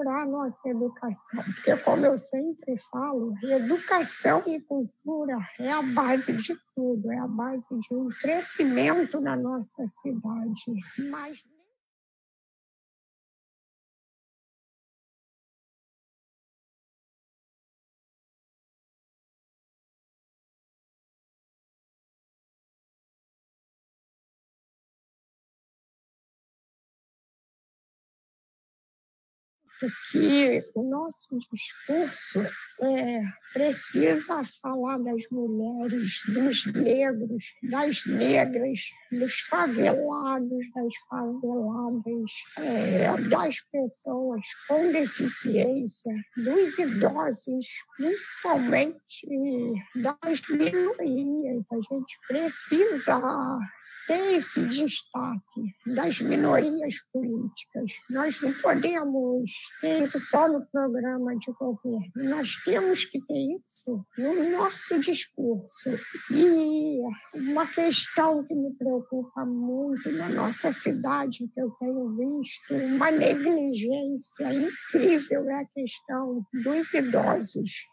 a nossa educação, porque, como eu sempre falo, educação e cultura é a base de tudo, é a base de um crescimento na nossa cidade. Mas que o nosso discurso precisa falar das mulheres, dos negros, das negras, dos favelados, das faveladas, das pessoas com deficiência, dos idosos, principalmente das minorias. A gente precisa ter esse destaque das minorias políticas. Nós não podemos ter isso só no programa de governo. Nós temos que ter isso no nosso discurso. E uma questão que me preocupa muito na nossa cidade, que eu tenho visto, uma negligência incrível, é a questão dos idosos.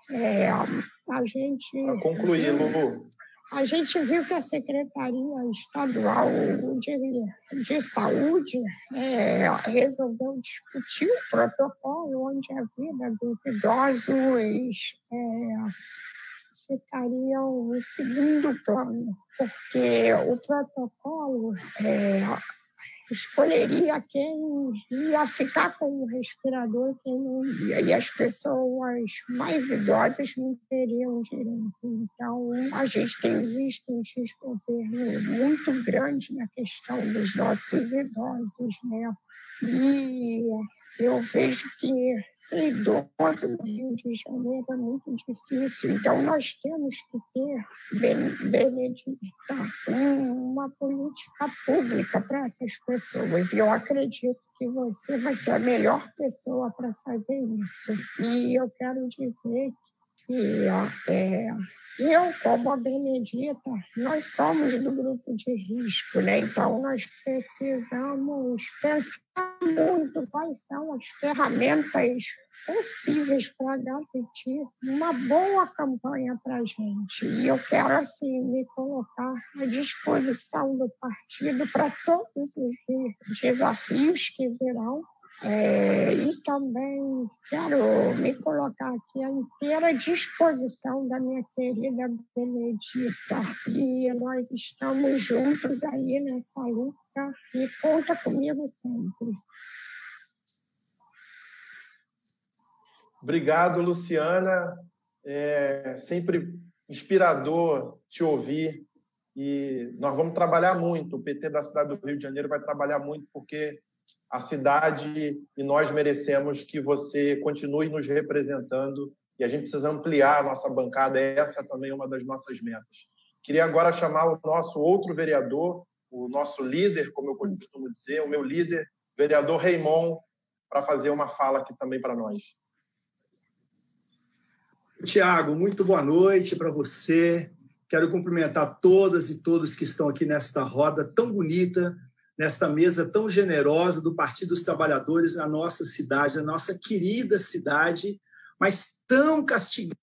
A gente... Para concluir, Lulu. A gente viu que a Secretaria Estadual de Saúde resolveu discutir o protocolo onde a vida dos idosos ficariam em segundo plano, porque o protocolo escolheria quem ia ficar com o respirador e quem não ia. E as pessoas mais idosas não teriam direito. Então, a gente tem visto um desgoverno muito grande na questão dos nossos idosos, né? E eu vejo que ser idoso no Rio de Janeiro é muito difícil. Então, nós temos que ter, Benedita, uma política pública para essas pessoas. E eu acredito que você vai ser a melhor pessoa para fazer isso. E eu quero dizer que eu, como a Benedita, nós somos do grupo de risco, né? Então, nós precisamos pensar muito quais são as ferramentas possíveis para garantir uma boa campanha para a gente. E eu quero, assim, me colocar à disposição do partido para todos os desafios que virão. E também quero me colocar aqui à inteira disposição da minha querida Benedita. E nós estamos juntos aí nessa luta e conta comigo sempre. Obrigado, Luciana. É sempre inspirador te ouvir. E nós vamos trabalhar muito. O PT da cidade do Rio de Janeiro vai trabalhar muito porque a cidade e nós merecemos que você continue nos representando e a gente precisa ampliar a nossa bancada. Essa também é uma das nossas metas. Queria agora chamar o nosso outro vereador, o nosso líder, como eu costumo dizer, o meu líder, vereador Raimon, para fazer uma fala aqui também para nós. Tiago, muito boa noite para você. Quero cumprimentar todas e todos que estão aqui nesta roda tão bonita, nesta mesa tão generosa do Partido dos Trabalhadores na nossa cidade, na nossa querida cidade, mas tão castigada.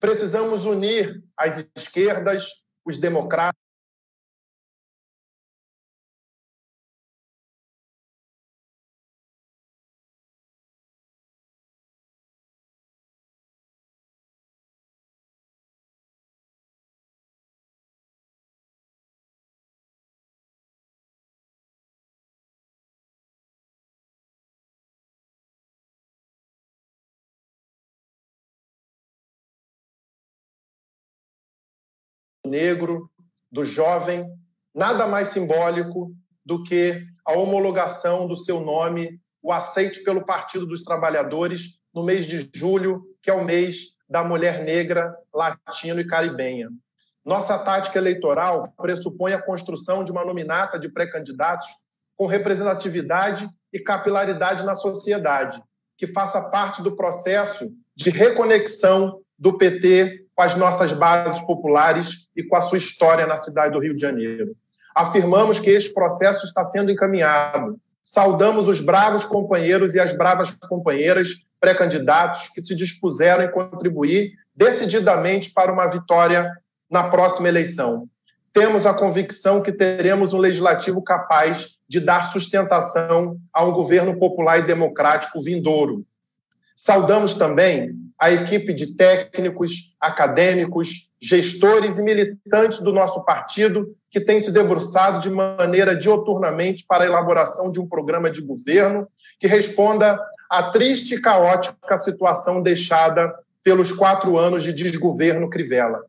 Precisamos unir as esquerdas, os democratas, negro, do jovem, nada mais simbólico do que a homologação do seu nome, o aceite pelo Partido dos Trabalhadores no mês de julho, que é o mês da mulher negra, latino e caribenha. Nossa tática eleitoral pressupõe a construção de uma nominata de pré-candidatos com representatividade e capilaridade na sociedade, que faça parte do processo de reconexão do PT com as nossas bases populares e com a sua história na cidade do Rio de Janeiro. Afirmamos que este processo está sendo encaminhado. Saudamos os bravos companheiros e as bravas companheiras pré-candidatos que se dispuseram em contribuir decididamente para uma vitória na próxima eleição. Temos a convicção que teremos um legislativo capaz de dar sustentação a um governo popular e democrático vindouro. Saudamos também a equipe de técnicos, acadêmicos, gestores e militantes do nosso partido que tem se debruçado de maneira dioturnamente para a elaboração de um programa de governo que responda à triste e caótica situação deixada pelos 4 anos de desgoverno Crivella.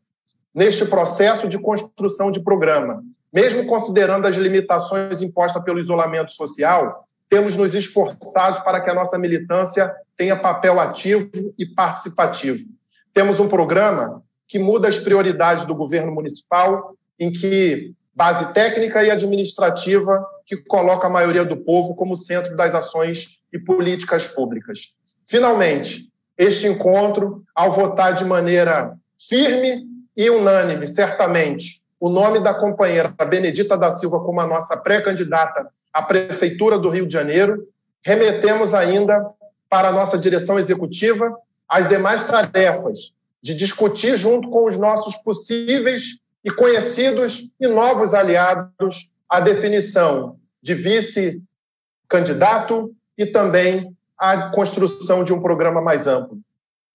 Neste processo de construção de programa, mesmo considerando as limitações impostas pelo isolamento social, temos nos esforçado para que a nossa militância tenha papel ativo e participativo. Temos um programa que muda as prioridades do governo municipal, em que base técnica e administrativa que coloca a maioria do povo como centro das ações e políticas públicas. Finalmente, este encontro, ao votar de maneira firme e unânime, certamente, o nome da companheira Benedita da Silva como a nossa pré-candidata à Prefeitura do Rio de Janeiro, remetemos ainda para a nossa direção executiva as demais tarefas de discutir junto com os nossos possíveis e conhecidos e novos aliados a definição de vice-candidato e também a construção de um programa mais amplo.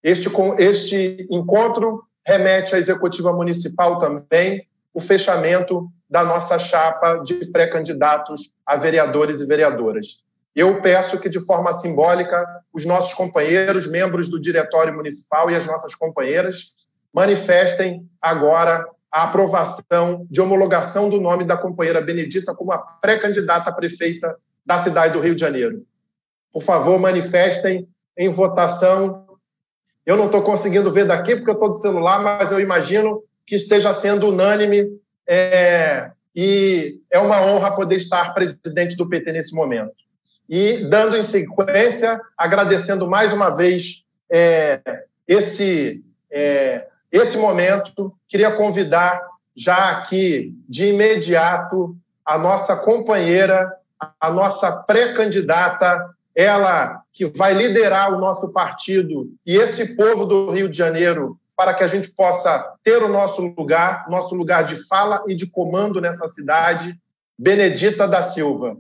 Este encontro remete à executiva municipal também o fechamento da nossa chapa de pré-candidatos a vereadores e vereadoras. Eu peço que, de forma simbólica, os nossos companheiros, membros do Diretório Municipal e as nossas companheiras manifestem agora a aprovação de homologação do nome da companheira Benedita como a pré-candidata a prefeita da cidade do Rio de Janeiro. Por favor, manifestem em votação. Eu não estou conseguindo ver daqui porque eu estou do celular, mas eu imagino que esteja sendo unânime e é uma honra poder estar presidente do PT nesse momento. E, dando em sequência, agradecendo mais uma vez esse momento, queria convidar já aqui, de imediato, a nossa companheira, a nossa pré-candidata, ela que vai liderar o nosso partido e esse povo do Rio de Janeiro para que a gente possa ter o nosso lugar de fala e de comando nessa cidade, Benedita da Silva.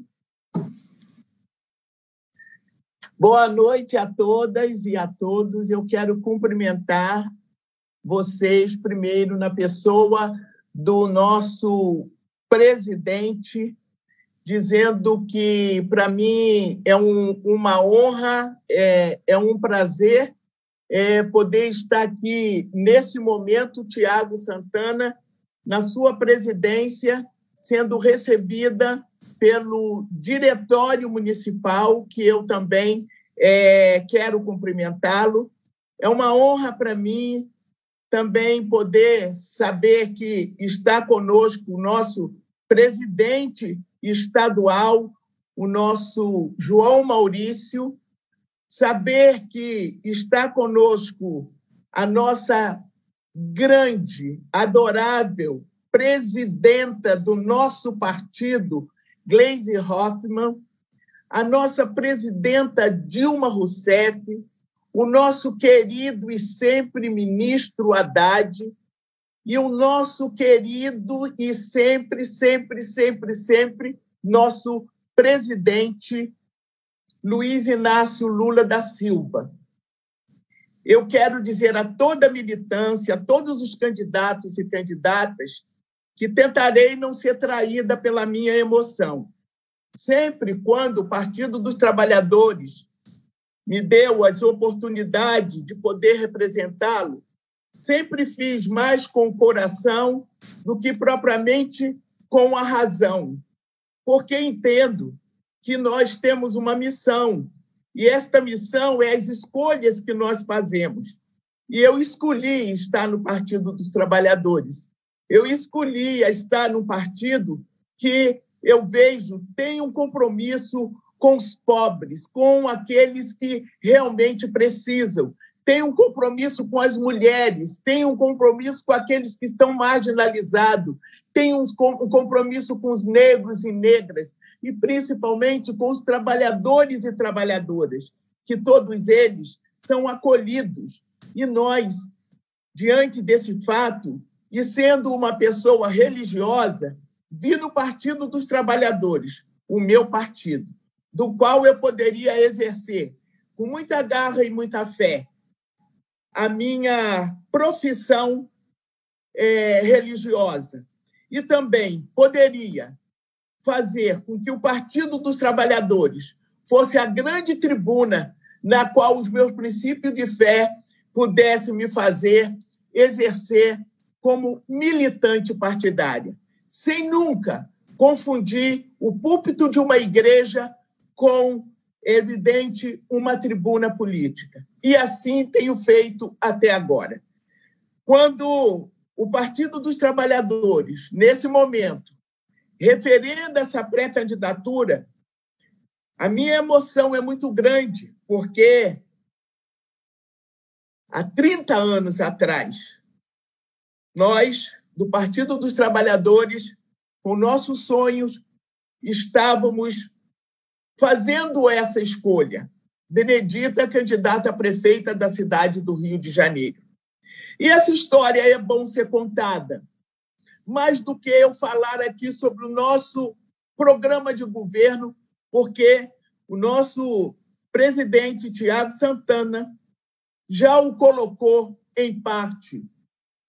Boa noite a todas e a todos. Eu quero cumprimentar vocês primeiro na pessoa do nosso presidente, dizendo que, para mim, é uma honra, é um prazer poder estar aqui, nesse momento, Tiago Santana, na sua presidência, sendo recebida pelo Diretório Municipal, que eu também quero cumprimentá-lo. É uma honra para mim também poder saber que está conosco o nosso presidente estadual, o nosso João Maurício, saber que está conosco a nossa grande, adorável presidenta do nosso partido, Gleisi Hoffmann, a nossa presidenta Dilma Rousseff, o nosso querido e sempre ministro Haddad e o nosso querido e sempre nosso presidente Luiz Inácio Lula da Silva. Eu quero dizer a toda a militância, a todos os candidatos e candidatas, que tentarei não ser traída pela minha emoção. Sempre quando o Partido dos Trabalhadores me deu as oportunidades de poder representá-lo, sempre fiz mais com o coração do que propriamente com a razão, porque entendo que nós temos uma missão, e esta missão é as escolhas que nós fazemos. E eu escolhi estar no Partido dos Trabalhadores. Eu escolhi estar num partido que eu vejo tem um compromisso com os pobres, com aqueles que realmente precisam, tem um compromisso com as mulheres, tem um compromisso com aqueles que estão marginalizados, tem um compromisso com os negros e negras, e principalmente com os trabalhadores e trabalhadoras, que todos eles são acolhidos. E nós, diante desse fato, e sendo uma pessoa religiosa, vi no Partido dos Trabalhadores, o meu partido, do qual eu poderia exercer, com muita garra e muita fé, a minha profissão religiosa. E também poderia fazer com que o Partido dos Trabalhadores fosse a grande tribuna na qual os meus princípios de fé pudessem me fazer exercer como militante partidária, sem nunca confundir o púlpito de uma igreja com, evidente, uma tribuna política. E assim tenho feito até agora. Quando o Partido dos Trabalhadores, nesse momento, referenda essa pré-candidatura, a minha emoção é muito grande, porque há 30 anos atrás, nós, do Partido dos Trabalhadores, com nossos sonhos, estávamos fazendo essa escolha. Benedita, candidata a prefeita da cidade do Rio de Janeiro. E essa história é bom ser contada. Mais do que eu falar aqui sobre o nosso programa de governo, porque o nosso presidente, Tiago Santana, já o colocou em parte.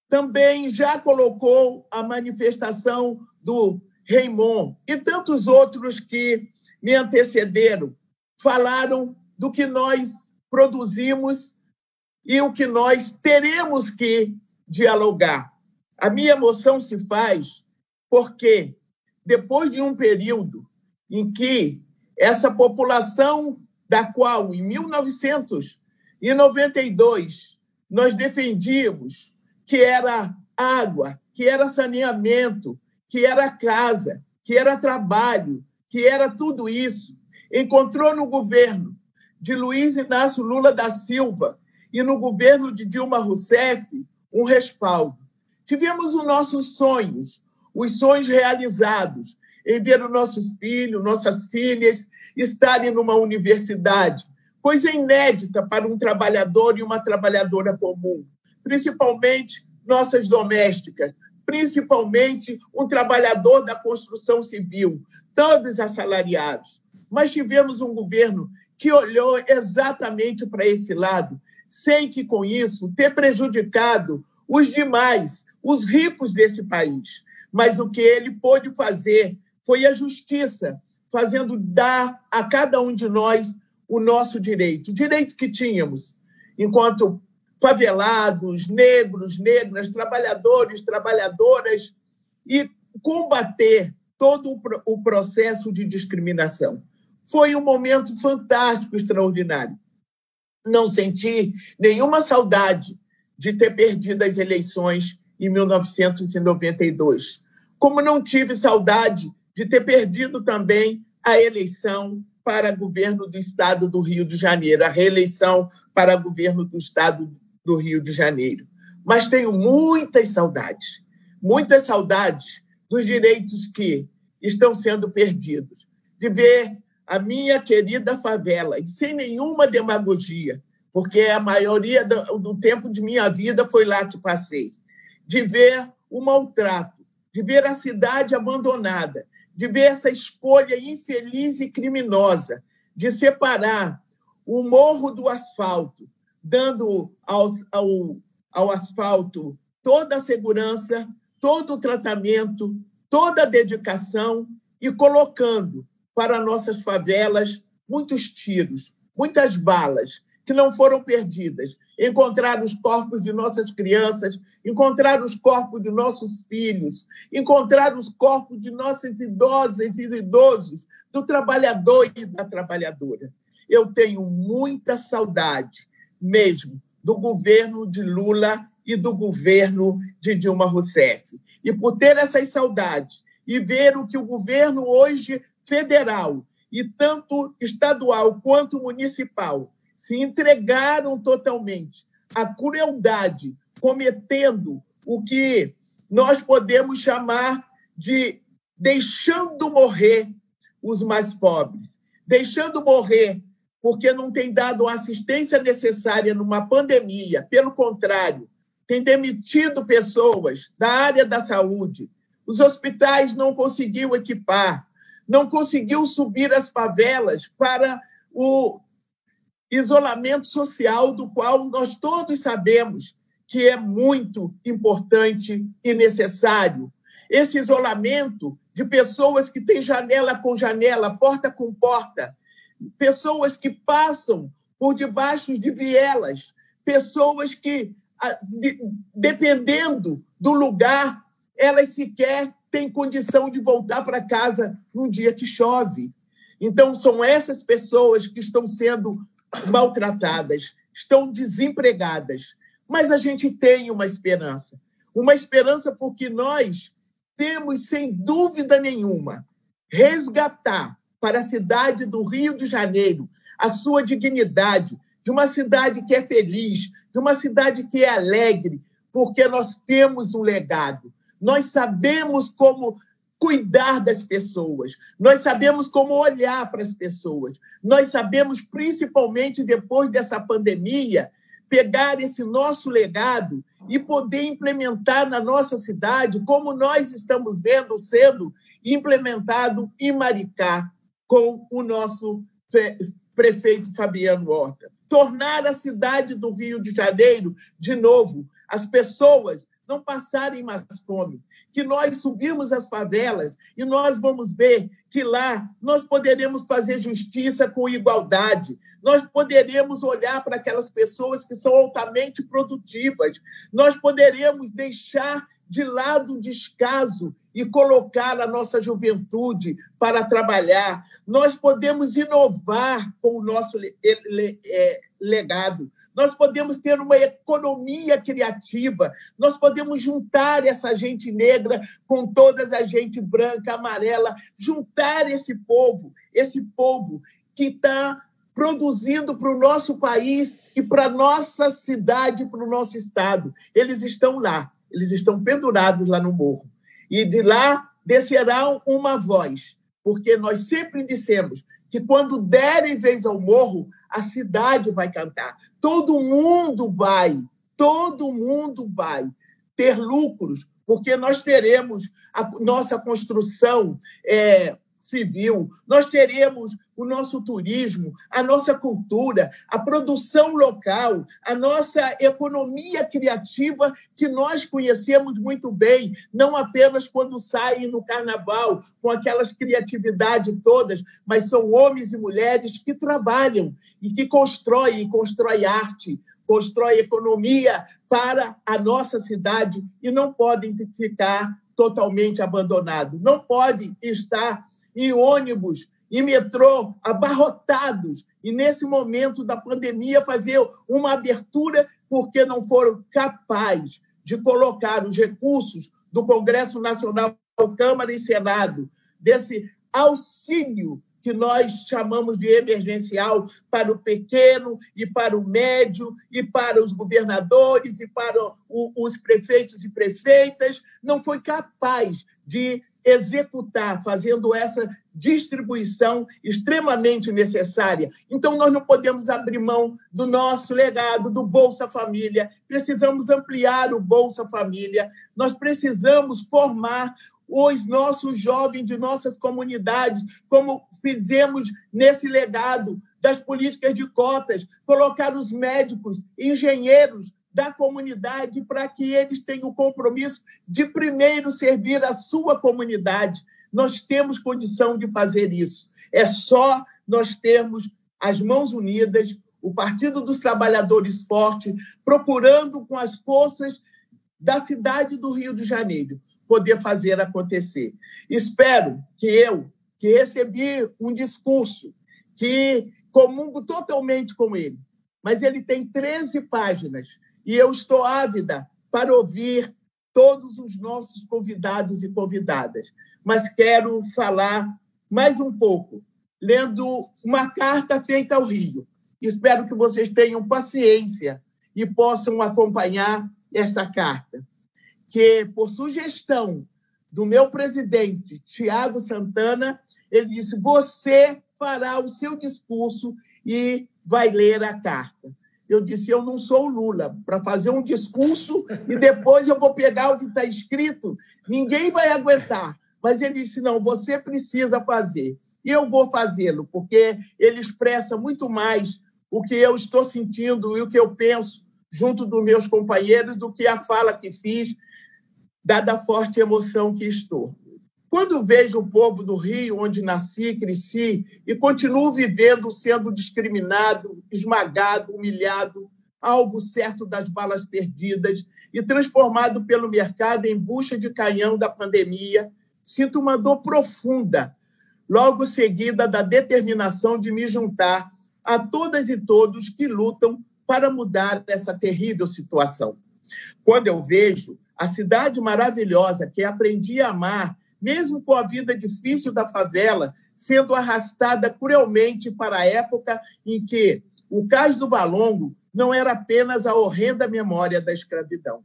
Também já colocou a manifestação do Raymond e tantos outros que me antecederam, falaram do que nós produzimos e o que nós teremos que dialogar. A minha emoção se faz porque, depois de um período em que essa população, da qual, em 1992, nós defendíamos que era água, que era saneamento, que era casa, que era trabalho, que era tudo isso, encontrou no governo de Luiz Inácio Lula da Silva e no governo de Dilma Rousseff um respaldo. Tivemos os nossos sonhos, os sonhos realizados, em ver os nossos filhos, nossas filhas estarem numa universidade, coisa inédita para um trabalhador e uma trabalhadora comum, principalmente nossas domésticas, principalmente um trabalhador da construção civil, todos assalariados. Mas tivemos um governo que olhou exatamente para esse lado, sem que, com isso, ter prejudicado os demais, os ricos desse país. Mas o que ele pôde fazer foi a justiça, fazendo dar a cada um de nós o nosso direito, o direito que tínhamos, enquanto favelados, negros, negras, trabalhadores, trabalhadoras, e combater todo o processo de discriminação. Foi um momento fantástico, extraordinário. Não senti nenhuma saudade de ter perdido as eleições em 1992, como não tive saudade de ter perdido também a eleição para governo do Estado do Rio de Janeiro, a reeleição para governo do Estado do Rio de Janeiro. Mas tenho muitas saudades dos direitos que estão sendo perdidos, de ver a minha querida favela, e sem nenhuma demagogia, porque a maioria do tempo de minha vida foi lá que passei, de ver o maltrato, de ver a cidade abandonada, de ver essa escolha infeliz e criminosa de separar o morro do asfalto, dando ao asfalto toda a segurança, todo o tratamento, toda a dedicação e colocando para nossas favelas muitos tiros, muitas balas que não foram perdidas. Encontrar os corpos de nossas crianças, encontrar os corpos de nossos filhos, encontrar os corpos de nossas idosas e idosos, do trabalhador e da trabalhadora. Eu tenho muita saudade, mesmo, do governo de Lula e do governo de Dilma Rousseff. E por ter essas saudades e ver o que o governo hoje federal, e tanto estadual quanto municipal, se entregaram totalmente à crueldade, cometendo o que nós podemos chamar de deixando morrer os mais pobres, deixando morrer porque não tem dado a assistência necessária numa pandemia, pelo contrário, tem demitido pessoas da área da saúde, os hospitais não conseguiu equipar, não conseguiu subir as favelas para o isolamento social, do qual nós todos sabemos que é muito importante e necessário. Esse isolamento de pessoas que têm janela com janela, porta com porta, pessoas que passam por debaixo de vielas, pessoas que, dependendo do lugar, elas sequer têm condição de voltar para casa num dia que chove. Então, são essas pessoas que estão sendo maltratadas, estão desempregadas. Mas a gente tem uma esperança porque nós temos, sem dúvida nenhuma, resgatar para a cidade do Rio de Janeiro a sua dignidade, de uma cidade que é feliz, de uma cidade que é alegre, porque nós temos um legado. Nós sabemos como cuidar das pessoas, nós sabemos como olhar para as pessoas, nós sabemos, principalmente depois dessa pandemia, pegar esse nosso legado e poder implementar na nossa cidade, como nós estamos vendo sendo implementado em Maricá, com o nosso prefeito Fabiano Horta. Tornar a cidade do Rio de Janeiro, de novo, as pessoas não passarem mais fome, que nós subimos as favelas e nós vamos ver que lá nós poderemos fazer justiça com igualdade, nós poderemos olhar para aquelas pessoas que são altamente produtivas, nós poderemos deixar de lado o descaso e colocar a nossa juventude para trabalhar. Nós podemos inovar com o nosso legado. Nós podemos ter uma economia criativa. Nós podemos juntar essa gente negra com toda a gente branca, amarela, juntar esse povo que está produzindo para o nosso país e para a nossa cidade, para o nosso estado. Eles estão lá, eles estão pendurados lá no morro. E de lá descerá uma voz, porque nós sempre dissemos que quando derem vez ao morro, a cidade vai cantar. Todo mundo vai ter lucros, porque nós teremos a nossa construção civil, nós teremos o nosso turismo, a nossa cultura, a produção local, a nossa economia criativa que nós conhecemos muito bem, não apenas quando saem no carnaval, com aquelas criatividades todas, mas são homens e mulheres que trabalham e que constroem arte, constroem economia para a nossa cidade e não podem ficar totalmente abandonados, não podem estar em ônibus e metrô abarrotados e, nesse momento da pandemia, fazer uma abertura porque não foram capazes de colocar os recursos do Congresso Nacional, Câmara e Senado, desse auxílio que nós chamamos de emergencial para o pequeno e para o médio e para os governadores e para os prefeitos e prefeitas, não foi capaz de executar, fazendo essa distribuição extremamente necessária. Então, nós não podemos abrir mão do nosso legado, do Bolsa Família. Precisamos ampliar o Bolsa Família. Nós precisamos formar os nossos jovens de nossas comunidades, como fizemos nesse legado das políticas de cotas, colocar os médicos, engenheiros da comunidade para que eles tenham o compromisso de primeiro servir a sua comunidade. Nós temos condição de fazer isso. É só nós termos as mãos unidas, o Partido dos Trabalhadores forte, procurando com as forças da cidade do Rio de Janeiro poder fazer acontecer. Espero que recebi um discurso que comungo totalmente com ele, mas ele tem 13 páginas e eu estou ávida para ouvir todos os nossos convidados e convidadas. Mas quero falar mais um pouco, lendo uma carta feita ao Rio. Espero que vocês tenham paciência e possam acompanhar esta carta, que, por sugestão do meu presidente, Tiago Santana, ele disse: você fará o seu discurso e vai ler a carta. Eu disse: eu não sou o Lula para fazer um discurso e depois eu vou pegar o que está escrito, ninguém vai aguentar. Mas ele disse: não, você precisa fazer. E eu vou fazê-lo, porque ele expressa muito mais o que eu estou sentindo e o que eu penso junto dos meus companheiros do que a fala que fiz, dada a forte emoção que estou. Quando vejo o povo do Rio, onde nasci, cresci, e continuo vivendo sendo discriminado, esmagado, humilhado, alvo certo das balas perdidas e transformado pelo mercado em bucha de canhão da pandemia, sinto uma dor profunda, logo seguida da determinação de me juntar a todas e todos que lutam para mudar essa terrível situação. Quando eu vejo a cidade maravilhosa que aprendi a amar, mesmo com a vida difícil da favela, sendo arrastada cruelmente para a época em que o Cais do Valongo não era apenas a horrenda memória da escravidão.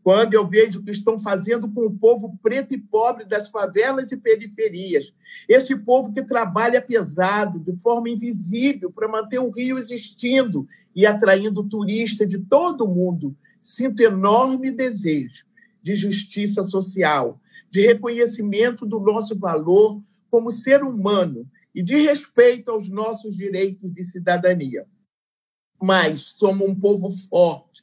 Quando eu vejo o que estão fazendo com o povo preto e pobre das favelas e periferias, esse povo que trabalha pesado, de forma invisível, para manter o Rio existindo e atraindo turistas de todo o mundo, sinto enorme desejo de justiça social, de reconhecimento do nosso valor como ser humano e de respeito aos nossos direitos de cidadania. Mas somos um povo forte,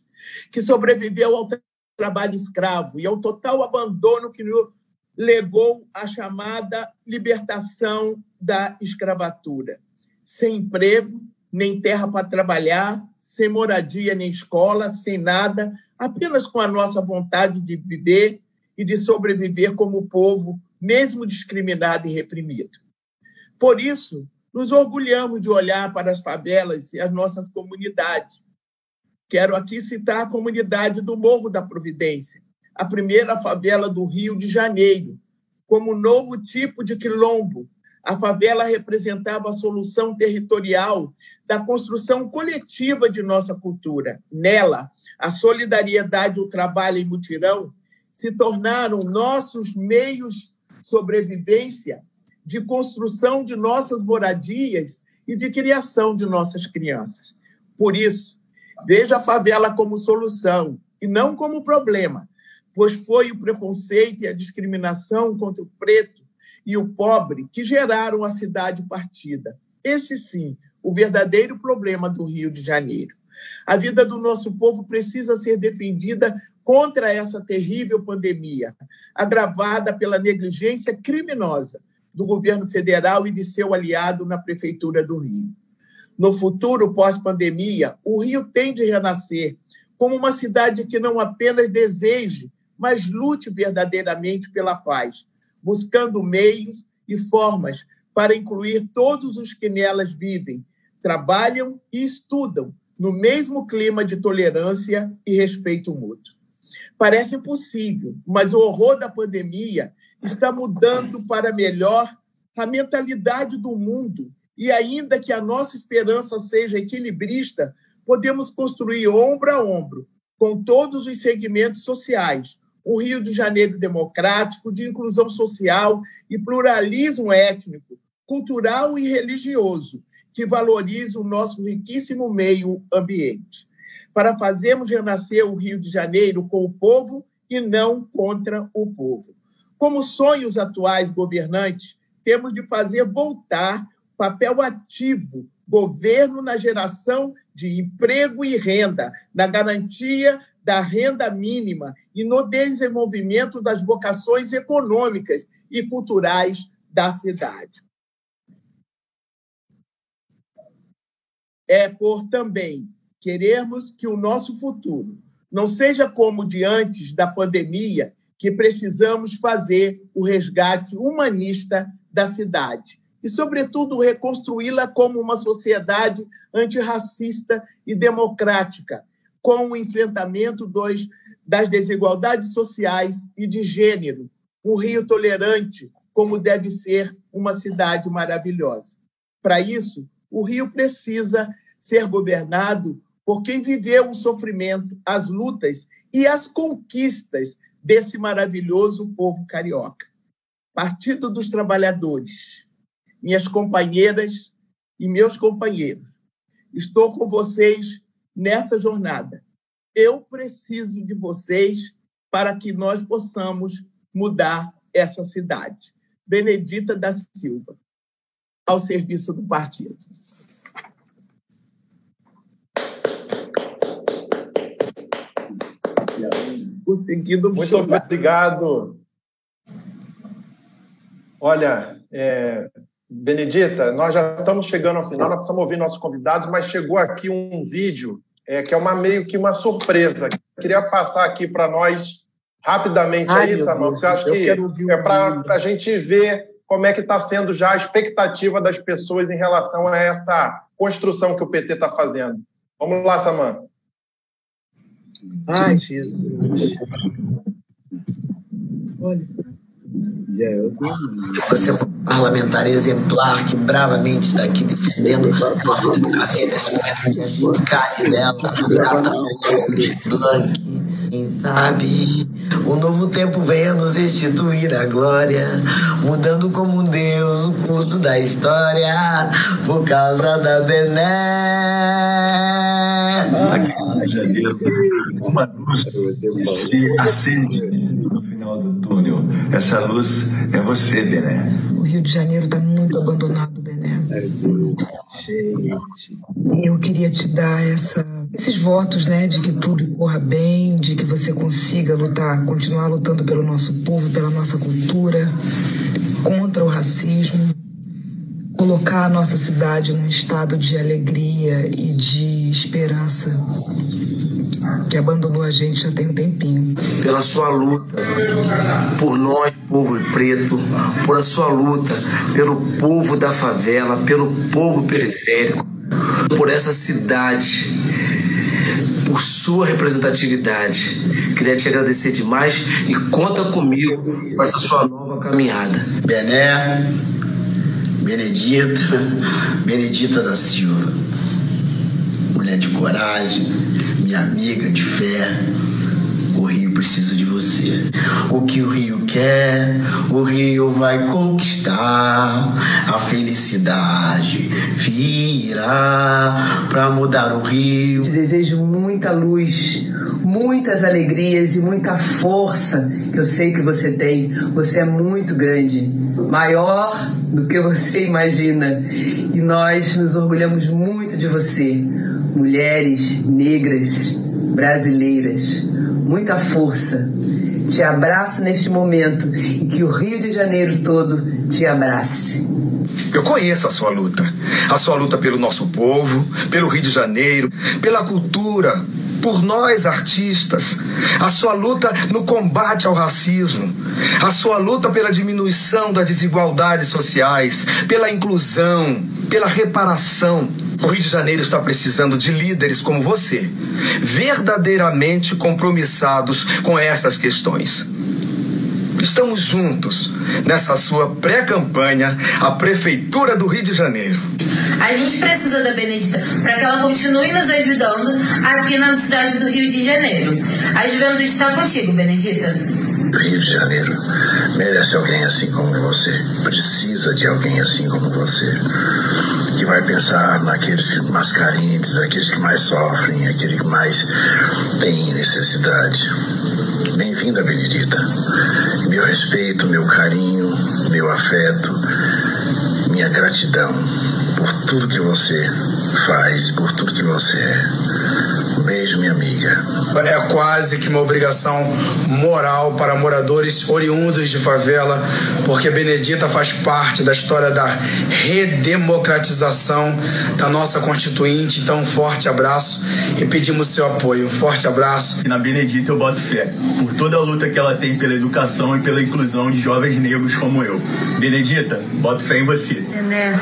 que sobreviveu ao trabalho escravo e ao total abandono que nos legou a chamada libertação da escravatura. Sem emprego, nem terra para trabalhar, sem moradia nem escola, sem nada, apenas com a nossa vontade de viver e de sobreviver como povo, mesmo discriminado e reprimido. Por isso, nos orgulhamos de olhar para as favelas e as nossas comunidades. Quero aqui citar a comunidade do Morro da Providência, a primeira favela do Rio de Janeiro, como novo tipo de quilombo. A favela representava a solução territorial da construção coletiva de nossa cultura. Nela, a solidariedade, o trabalho e mutirão se tornaram nossos meios de sobrevivência, de construção de nossas moradias e de criação de nossas crianças. Por isso, vejo a favela como solução e não como problema, pois foi o preconceito e a discriminação contra o preto e o pobre que geraram a cidade partida. Esse, sim, o verdadeiro problema do Rio de Janeiro. A vida do nosso povo precisa ser defendida contra essa terrível pandemia, agravada pela negligência criminosa do governo federal e de seu aliado na Prefeitura do Rio. No futuro pós-pandemia, o Rio tem de renascer como uma cidade que não apenas deseje, mas lute verdadeiramente pela paz, buscando meios e formas para incluir todos os que nelas vivem, trabalham e estudam no mesmo clima de tolerância e respeito mútuo. Parece impossível, mas o horror da pandemia está mudando para melhor a mentalidade do mundo e, ainda que a nossa esperança seja equilibrista, podemos construir ombro a ombro com todos os segmentos sociais um Rio de Janeiro democrático, de inclusão social e pluralismo étnico, cultural e religioso, que valorize o nosso riquíssimo meio ambiente, para fazermos renascer o Rio de Janeiro com o povo e não contra o povo. Como sonhos atuais governantes, temos de fazer voltar papel ativo, governo na geração de emprego e renda, na garantia da renda mínima e no desenvolvimento das vocações econômicas e culturais da cidade. É por também querermos que o nosso futuro não seja como o de antes da pandemia, que precisamos fazer o resgate humanista da cidade e, sobretudo, reconstruí-la como uma sociedade antirracista e democrática, com o enfrentamento das desigualdades sociais e de gênero, um Rio tolerante, como deve ser uma cidade maravilhosa. Para isso, o Rio precisa ser governado por quem viveu o sofrimento, as lutas e as conquistas desse maravilhoso povo carioca. Partido dos Trabalhadores, minhas companheiras e meus companheiros, estou com vocês nessa jornada. Eu preciso de vocês para que nós possamos mudar essa cidade. Benedita da Silva, ao serviço do partido. Muito obrigado. Olha, Benedita, nós já estamos chegando ao final, nós precisamos ouvir nossos convidados, mas chegou aqui um vídeo que é meio que uma surpresa. Queria passar aqui para nós rapidamente aí, Samuel, porque eu acho que é para a gente ver como é que está sendo já a expectativa das pessoas em relação a essa construção que o PT está fazendo. Vamos lá, Samanta. Ai, Jesus. Olha. Você é um parlamentar exemplar que bravamente está aqui defendendo nossa democracia nesse momento de carne dela, quem sabe o novo tempo venha nos restituir a glória, mudando como um Deus o curso da história, por causa da Bené. Janeiro, uma luz se acende no final do túnel. Essa luz é você, Bené. O Rio de Janeiro está muito abandonado, Bené. Eu queria te dar esses votos, né, de que tudo corra bem, de que você consiga continuar lutando pelo nosso povo, pela nossa cultura, contra o racismo, colocar a nossa cidade num estado de alegria e de esperança, que abandonou a gente já tem um tempinho. Pela sua luta por nós, povo preto, por a sua luta pelo povo da favela, pelo povo periférico, por essa cidade, por sua representatividade. Queria te agradecer demais e conta comigo com essa sua nova caminhada. Bené, Benedita da Silva, mulher de coragem, minha amiga de fé, o Rio precisa de você. O que o Rio quer, o Rio vai conquistar. A felicidade virá pra mudar o Rio. Te desejo muita luz, muitas alegrias e muita força que eu sei que você tem. Você é muito grande, maior do que você imagina. E nós nos orgulhamos muito de você. Mulheres negras, brasileiras, muita força. Te abraço neste momento e que o Rio de Janeiro todo te abrace. Eu conheço a sua luta pelo nosso povo, pelo Rio de Janeiro, pela cultura, por nós artistas, a sua luta no combate ao racismo, a sua luta pela diminuição das desigualdades sociais, pela inclusão, pela reparação. O Rio de Janeiro está precisando de líderes como você, verdadeiramente compromissados com essas questões. Estamos juntos nessa sua pré-campanha à Prefeitura do Rio de Janeiro. A gente precisa da Benedita para que ela continue nos ajudando aqui na cidade do Rio de Janeiro. A juventude está contigo, Benedita. O Rio de Janeiro merece alguém assim como você, precisa de alguém assim como você, que vai pensar naqueles mais carentes, aqueles que mais sofrem, aqueles que mais têm necessidade. Bem-vinda, Benedita. Meu respeito, meu carinho, meu afeto, minha gratidão por tudo que você faz, por tudo que você é. Um beijo, minha amiga. É quase que uma obrigação moral para moradores oriundos de favela, porque Benedita faz parte da história da redemocratização da nossa Constituinte. Então, um forte abraço e pedimos seu apoio. Forte abraço. Na Benedita eu boto fé, por toda a luta que ela tem pela educação e pela inclusão de jovens negros como eu. Benedita, boto fé em você. Nené,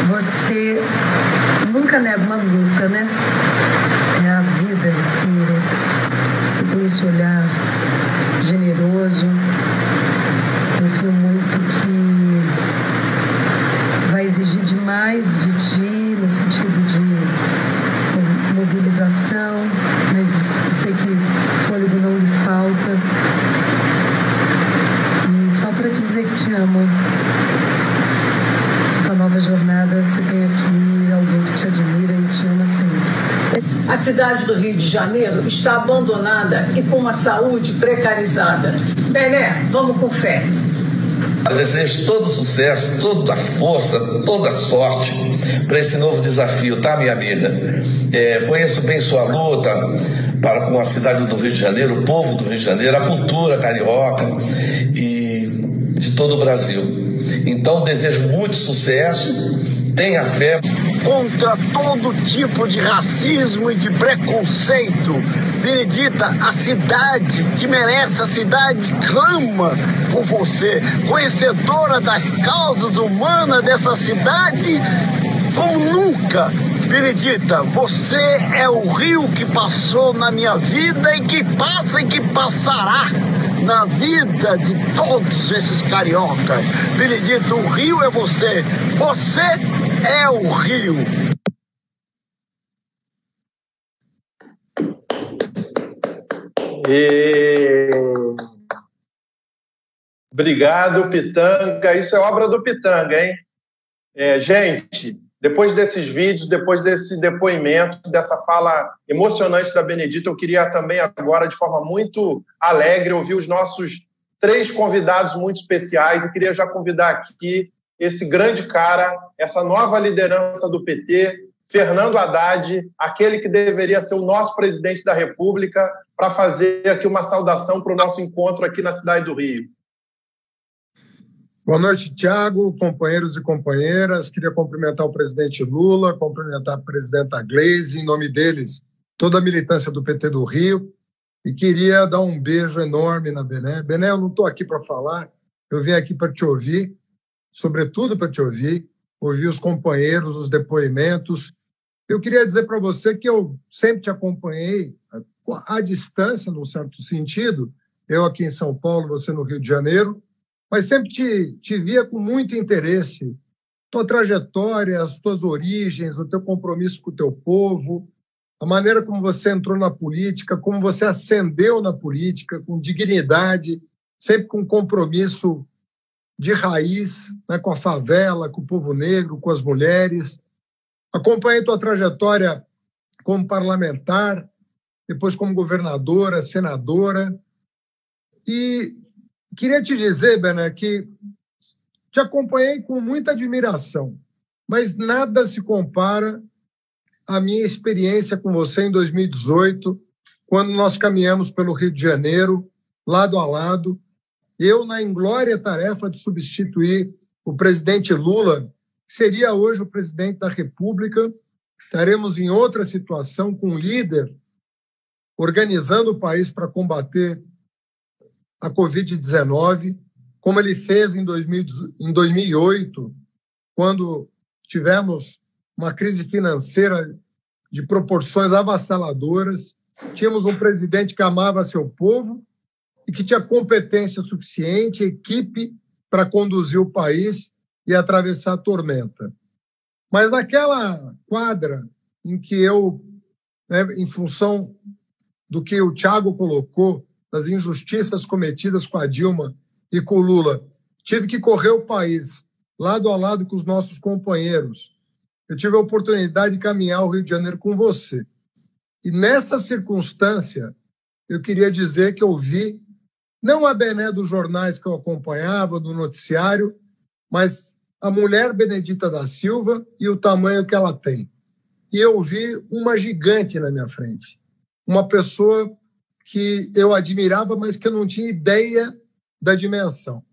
você nunca nega uma luta, né? É a vida pura. Você tem esse olhar generoso. Confio muito que vai exigir demais de ti no sentido de mobilização, mas eu sei que fôlego não lhe falta. E só para dizer que te amo. Essa nova jornada, você tem aqui alguém que te admira e te ama sempre. A cidade do Rio de Janeiro está abandonada e com uma saúde precarizada. Bené, vamos com fé. Eu desejo todo sucesso, toda a força, toda a sorte para esse novo desafio, tá, minha amiga? Conheço bem sua luta com a cidade do Rio de Janeiro, o povo do Rio de Janeiro, a cultura carioca e de todo o Brasil. Então, desejo muito sucesso, tenha fé. Contra todo tipo de racismo e de preconceito. Benedita, a cidade te merece, a cidade clama por você. Conhecedora das causas humanas dessa cidade como nunca. Benedita, você é o rio que passou na minha vida e que passa e que passará na vida de todos esses cariocas. Benedita, o rio é você. Você é o rio. Obrigado, Pitanga. Isso é obra do Pitanga, hein? Gente, depois desses vídeos, depois desse depoimento, dessa fala emocionante da Benedita, eu queria também agora, de forma muito alegre, ouvir os nossos 3 convidados muito especiais e queria já convidar aqui esse grande cara, essa nova liderança do PT, Fernando Haddad, aquele que deveria ser o nosso presidente da República, para fazer aqui uma saudação para o nosso encontro aqui na cidade do Rio. Boa noite, Thiago, companheiros e companheiras. Queria cumprimentar o presidente Lula, cumprimentar a presidenta Gleisi, em nome deles, toda a militância do PT do Rio, e queria dar um beijo enorme na Bené. Bené, eu não estou aqui para falar, eu vim aqui para te ouvir, sobretudo para te ouvir os companheiros, os depoimentos. Eu queria dizer para você que eu sempre te acompanhei à distância, num certo sentido, eu aqui em São Paulo, você no Rio de Janeiro, mas sempre te via com muito interesse. Tua trajetória, as tuas origens, o teu compromisso com o teu povo, a maneira como você entrou na política, como você ascendeu na política, com dignidade, sempre com compromisso de raiz, né, com a favela, com o povo negro, com as mulheres. Acompanhei tua trajetória como parlamentar, depois como governadora, senadora. E queria te dizer, Bené, que te acompanhei com muita admiração, mas nada se compara à minha experiência com você em 2018, quando nós caminhamos pelo Rio de Janeiro, lado a lado, eu na inglória tarefa de substituir o presidente Lula, que seria hoje o presidente da República. Estaremos em outra situação, com um líder organizando o país para combater a Covid-19, como ele fez em 2008, quando tivemos uma crise financeira de proporções avassaladoras. Tínhamos um presidente que amava seu povo e que tinha competência suficiente, equipe para conduzir o país e atravessar a tormenta. Mas naquela quadra em que eu, em função do que o Thiago colocou, das injustiças cometidas com a Dilma e com o Lula, tive que correr o país, lado a lado com os nossos companheiros. Eu tive a oportunidade de caminhar o Rio de Janeiro com você. E nessa circunstância, eu queria dizer que eu vi, não a Bené dos jornais que eu acompanhava, do noticiário, mas a mulher Benedita da Silva e o tamanho que ela tem. E eu vi uma gigante na minha frente. Uma pessoa que eu admirava, mas que eu não tinha ideia da dimensão.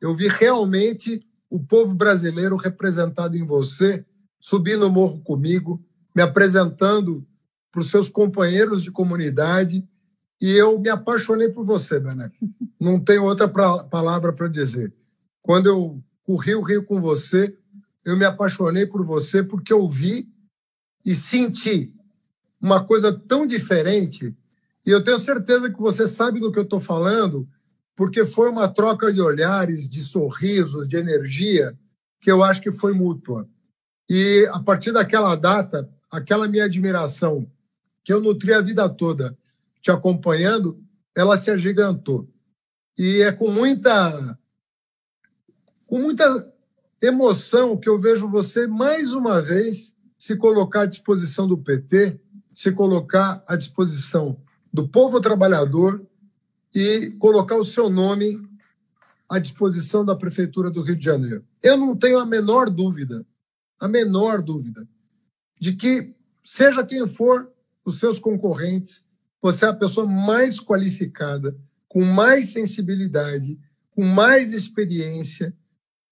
Eu vi realmente o povo brasileiro representado em você, subindo o morro comigo, me apresentando para os seus companheiros de comunidade, e eu me apaixonei por você, Bené. Não tenho outra palavra para dizer. Quando eu corri o Rio com você, eu me apaixonei por você porque eu vi e senti uma coisa tão diferente, e eu tenho certeza que você sabe do que eu estou falando, porque foi uma troca de olhares, de sorrisos, de energia, que eu acho que foi mútua. E, a partir daquela data, aquela minha admiração, que eu nutri a vida toda te acompanhando, ela se agigantou. E é com muita emoção que eu vejo você, mais uma vez, se colocar à disposição do PT, se colocar à disposição do povo trabalhador e colocar o seu nome à disposição da Prefeitura do Rio de Janeiro. Eu não tenho a menor dúvida de que, seja quem for os seus concorrentes, você é a pessoa mais qualificada, com mais sensibilidade, com mais experiência,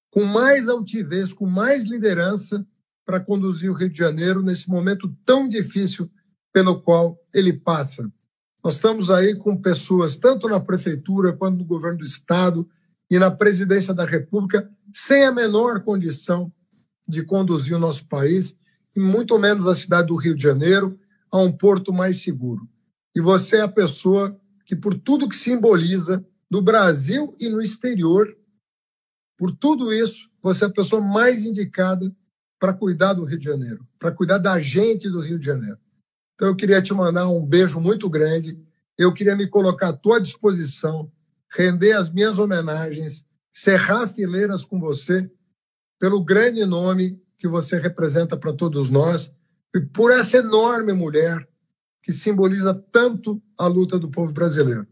com mais altivez, com mais liderança para conduzir o Rio de Janeiro nesse momento tão difícil pelo qual ele passa. Nós estamos aí com pessoas, tanto na Prefeitura quanto no governo do Estado e na Presidência da República, sem a menor condição de conduzir o nosso país, e muito menos a cidade do Rio de Janeiro, a um porto mais seguro. E você é a pessoa que, por tudo que simboliza no Brasil e no exterior, por tudo isso, você é a pessoa mais indicada para cuidar do Rio de Janeiro, para cuidar da gente do Rio de Janeiro. Então, eu queria te mandar um beijo muito grande, eu queria me colocar à tua disposição, render as minhas homenagens, cerrar fileiras com você, pelo grande nome que você representa para todos nós e por essa enorme mulher que simboliza tanto a luta do povo brasileiro.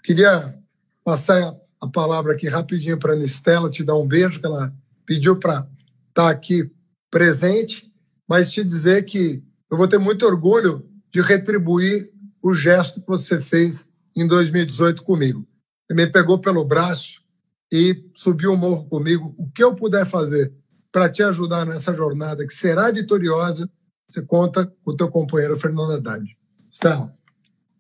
Queria passar a palavra aqui rapidinho para a Anistela, te dar um beijo, que ela pediu para estar aqui presente, mas te dizer que eu vou ter muito orgulho de retribuir o gesto que você fez em 2018 comigo. Você me pegou pelo braço e subiu o morro comigo. O que eu puder fazer para te ajudar nessa jornada, que será vitoriosa, você conta com o teu companheiro Fernando Haddad. Estela.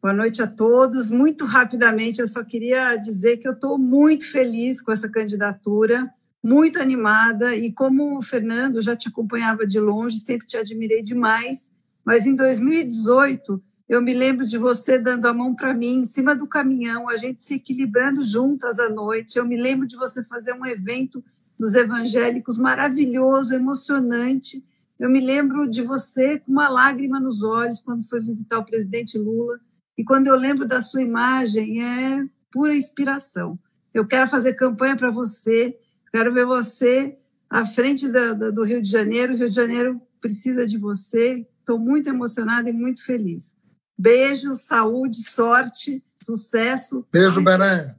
Boa noite a todos. Muito rapidamente, eu só queria dizer que eu estou muito feliz com essa candidatura, muito animada, e como o Fernando, eu já te acompanhava de longe, sempre te admirei demais, mas em 2018, eu me lembro de você dando a mão para mim, em cima do caminhão, a gente se equilibrando juntas à noite. Eu me lembro de você fazer um evento dos evangélicos maravilhoso, emocionante. Eu me lembro de você com uma lágrima nos olhos quando foi visitar o presidente Lula. E quando eu lembro da sua imagem, é pura inspiração. Eu quero fazer campanha para você, quero ver você à frente do Rio de Janeiro. O Rio de Janeiro precisa de você. Estou muito emocionada e muito feliz. Beijo, saúde, sorte, sucesso. Beijo, Bené.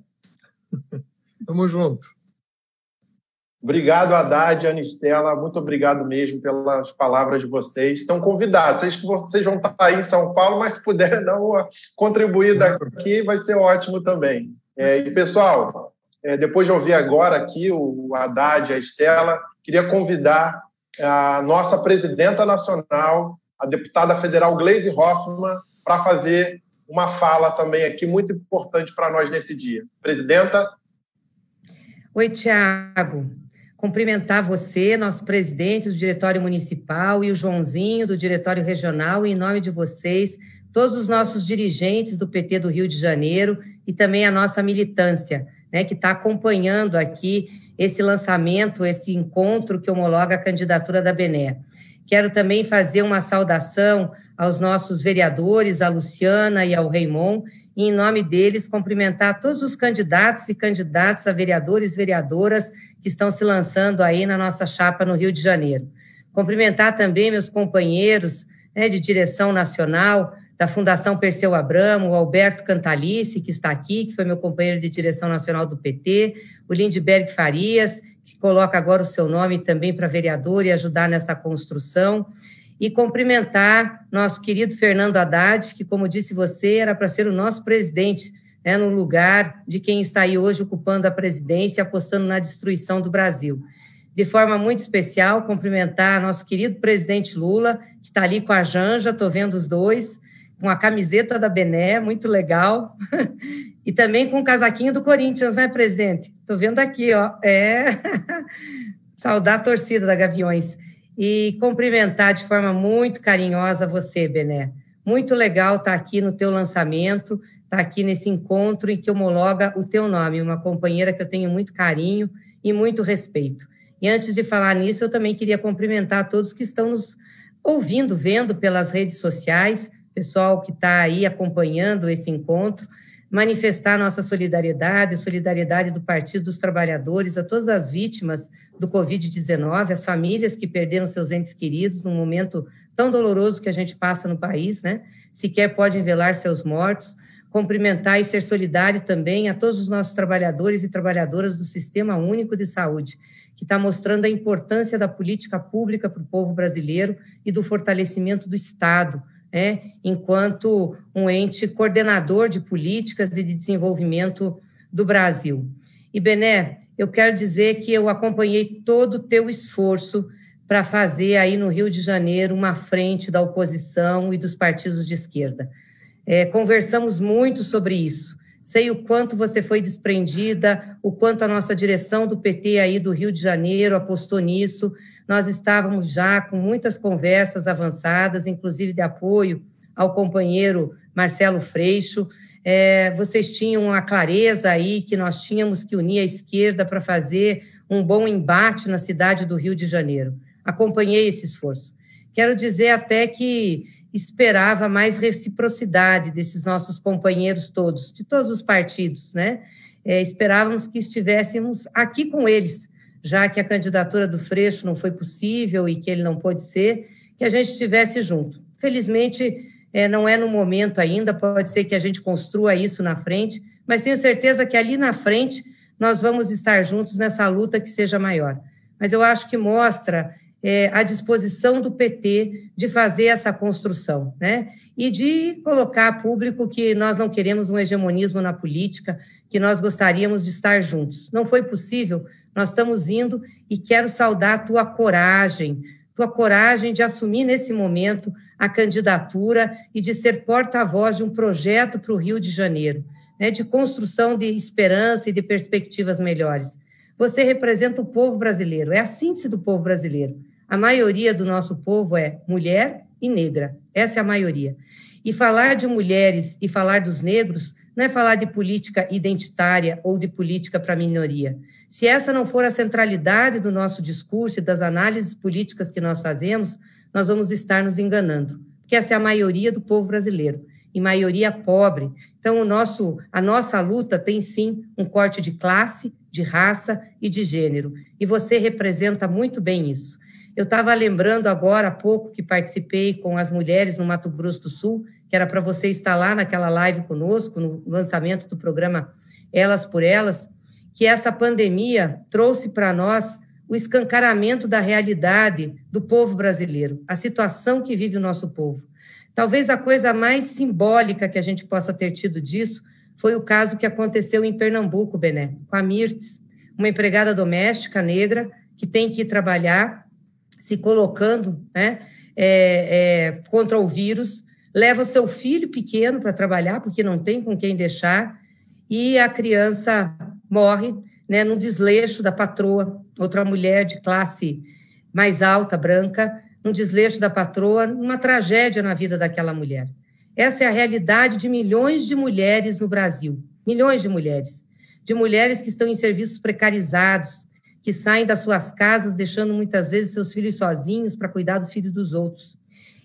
Tamo junto. Obrigado, Haddad e Anistela. Muito obrigado mesmo pelas palavras de vocês. Estão convidados. Sei que vocês vão estar aí em São Paulo, mas se puder dar uma contribuir daqui, vai ser ótimo também. E, pessoal, depois de ouvir agora aqui o Haddad e a Estela, queria convidar a nossa presidenta nacional, a deputada federal Gleisi Hoffmann, para fazer uma fala também aqui muito importante para nós nesse dia. Presidenta. Oi, Tiago. Cumprimentar você, nosso presidente do Diretório Municipal, e o Joãozinho, do Diretório Regional, e em nome de vocês, todos os nossos dirigentes do PT do Rio de Janeiro e também a nossa militância, né, que está acompanhando aqui esse lançamento, esse encontro que homologa a candidatura da Bené. Quero também fazer uma saudação aos nossos vereadores, a Luciana e ao Raimon, e, em nome deles, cumprimentar todos os candidatos e candidatas a vereadores e vereadoras que estão se lançando aí na nossa chapa no Rio de Janeiro. Cumprimentar também meus companheiros, né, de direção nacional, da Fundação Perseu Abramo, o Alberto Cantalice, que está aqui, que foi meu companheiro de direção nacional do PT, o Lindbergh Farias, que coloca agora o seu nome também para vereador e ajudar nessa construção, e cumprimentar nosso querido Fernando Haddad, que, como disse você, era para ser o nosso presidente, né, no lugar de quem está aí hoje ocupando a presidência, apostando na destruição do Brasil. De forma muito especial, cumprimentar nosso querido presidente Lula, que está ali com a Janja, estou vendo os dois, com a camiseta da Bené, muito legal, e também com o casaquinho do Corinthians, né, presidente? Estou vendo aqui, ó, saudar a torcida da Gaviões. E cumprimentar de forma muito carinhosa você, Bené. Muito legal estar aqui no teu lançamento, estar aqui nesse encontro em que homologa o teu nome, uma companheira que eu tenho muito carinho e muito respeito. E antes de falar nisso, eu também queria cumprimentar todos que estão nos ouvindo, vendo pelas redes sociais, pessoal que está aí acompanhando esse encontro, manifestar nossa solidariedade, solidariedade do Partido dos Trabalhadores a todas as vítimas do Covid-19, as famílias que perderam seus entes queridos num momento tão doloroso que a gente passa no país, né? Sequer podem velar seus mortos. Cumprimentar e ser solidário também a todos os nossos trabalhadores e trabalhadoras do Sistema Único de Saúde, que está mostrando a importância da política pública para o povo brasileiro e do fortalecimento do Estado, né, enquanto um ente coordenador de políticas e de desenvolvimento do Brasil. E, Bené, eu quero dizer que eu acompanhei todo o teu esforço para fazer aí no Rio de Janeiro uma frente da oposição e dos partidos de esquerda. Conversamos muito sobre isso. Sei o quanto você foi desprendida, o quanto a nossa direção do PT aí do Rio de Janeiro apostou nisso. Nós estávamos já com muitas conversas avançadas, inclusive de apoio ao companheiro Marcelo Freixo. Vocês tinham a clareza aí que nós tínhamos que unir a esquerda para fazer um bom embate na cidade do Rio de Janeiro. Acompanhei esse esforço. Quero dizer até que esperava mais reciprocidade desses nossos companheiros todos, de todos os partidos, né? Esperávamos que estivéssemos aqui com eles, já que a candidatura do Freixo não foi possível e que ele não pôde ser, que a gente estivesse junto. Felizmente, não é no momento ainda, pode ser que a gente construa isso na frente, mas tenho certeza que ali na frente nós vamos estar juntos nessa luta que seja maior. Mas eu acho que mostra a disposição do PT de fazer essa construção, né? E de colocar a público que nós não queremos um hegemonismo na política, que nós gostaríamos de estar juntos. Não foi possível, nós estamos indo e quero saudar a tua coragem de assumir nesse momento a candidatura e de ser porta-voz de um projeto para o Rio de Janeiro, né? De construção de esperança e de perspectivas melhores. Você representa o povo brasileiro, é a síntese do povo brasileiro. A maioria do nosso povo é mulher e negra, essa é a maioria. E falar de mulheres e falar dos negros não é falar de política identitária ou de política para a minoria. Se essa não for a centralidade do nosso discurso e das análises políticas que nós fazemos, nós vamos estar nos enganando, porque essa é a maioria do povo brasileiro, e maioria pobre. Então, a nossa luta tem, sim, um corte de classe, de raça e de gênero, e você representa muito bem isso. Eu estava lembrando agora há pouco que participei com as mulheres no Mato Grosso do Sul, que era para você estar lá naquela live conosco, no lançamento do programa Elas por Elas, que essa pandemia trouxe para nós o escancaramento da realidade do povo brasileiro, a situação que vive o nosso povo. Talvez a coisa mais simbólica que a gente possa ter tido disso foi o caso que aconteceu em Pernambuco, Bené, com a Mirtes, uma empregada doméstica negra que tem que ir trabalhar, se colocando, né, contra o vírus, leva o seu filho pequeno para trabalhar, porque não tem com quem deixar, e a criança morre, né, num desleixo da patroa, outra mulher de classe mais alta, branca, num desleixo da patroa, uma tragédia na vida daquela mulher. Essa é a realidade de milhões de mulheres no Brasil, milhões de mulheres que estão em serviços precarizados, que saem das suas casas, deixando muitas vezes seus filhos sozinhos para cuidar do filho dos outros.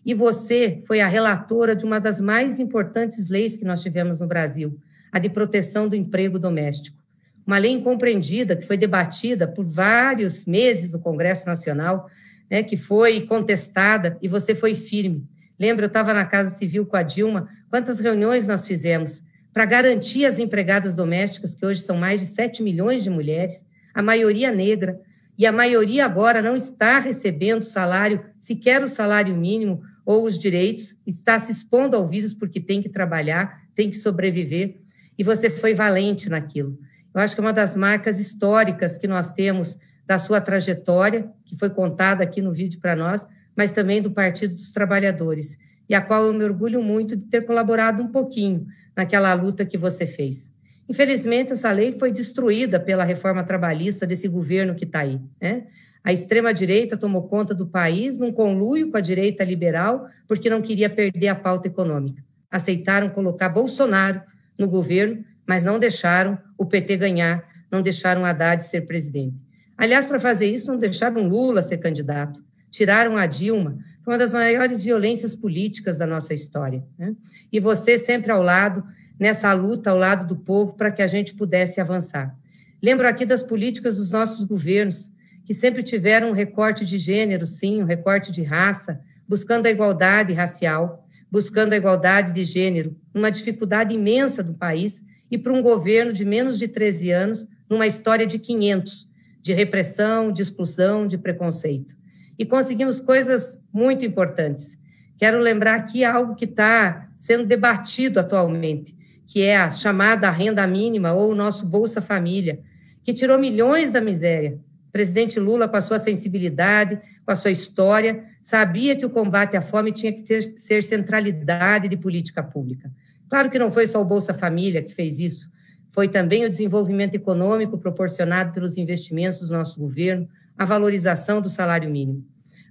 E você foi a relatora de uma das mais importantes leis que nós tivemos no Brasil, a de proteção do emprego doméstico. Uma lei incompreendida, que foi debatida por vários meses no Congresso Nacional, né, que foi contestada, e você foi firme. Lembra, eu estava na Casa Civil com a Dilma, quantas reuniões nós fizemos para garantir as empregadas domésticas, que hoje são mais de 7 milhões de mulheres, a maioria negra, e a maioria agora não está recebendo salário, sequer o salário mínimo ou os direitos, está se expondo ao vírus porque tem que trabalhar, tem que sobreviver, e você foi valente naquilo. Eu acho que é uma das marcas históricas que nós temos da sua trajetória, que foi contada aqui no vídeo para nós, mas também do Partido dos Trabalhadores, e a qual eu me orgulho muito de ter colaborado um pouquinho naquela luta que você fez. Infelizmente, essa lei foi destruída pela reforma trabalhista desse governo que está aí, né? A extrema-direita tomou conta do país num conluio com a direita liberal, porque não queria perder a pauta econômica. Aceitaram colocar Bolsonaro no governo, mas não deixaram o PT ganhar, não deixaram Haddad ser presidente. Aliás, para fazer isso, não deixaram Lula ser candidato, tiraram a Dilma. Foi uma das maiores violências políticas da nossa história, né? E você sempre ao lado, nessa luta ao lado do povo, para que a gente pudesse avançar. Lembro aqui das políticas dos nossos governos, que sempre tiveram um recorte de gênero, sim, um recorte de raça, buscando a igualdade racial, buscando a igualdade de gênero, uma dificuldade imensa do país, e para um governo de menos de 13 anos, numa história de 500, de repressão, de exclusão, de preconceito. E conseguimos coisas muito importantes. Quero lembrar aqui algo que está sendo debatido atualmente, que é a chamada renda mínima ou o nosso Bolsa Família, que tirou milhões da miséria. O presidente Lula, com a sua sensibilidade, com a sua história, sabia que o combate à fome tinha que ser centralidade de política pública. Claro que não foi só o Bolsa Família que fez isso, foi também o desenvolvimento econômico proporcionado pelos investimentos do nosso governo, a valorização do salário mínimo.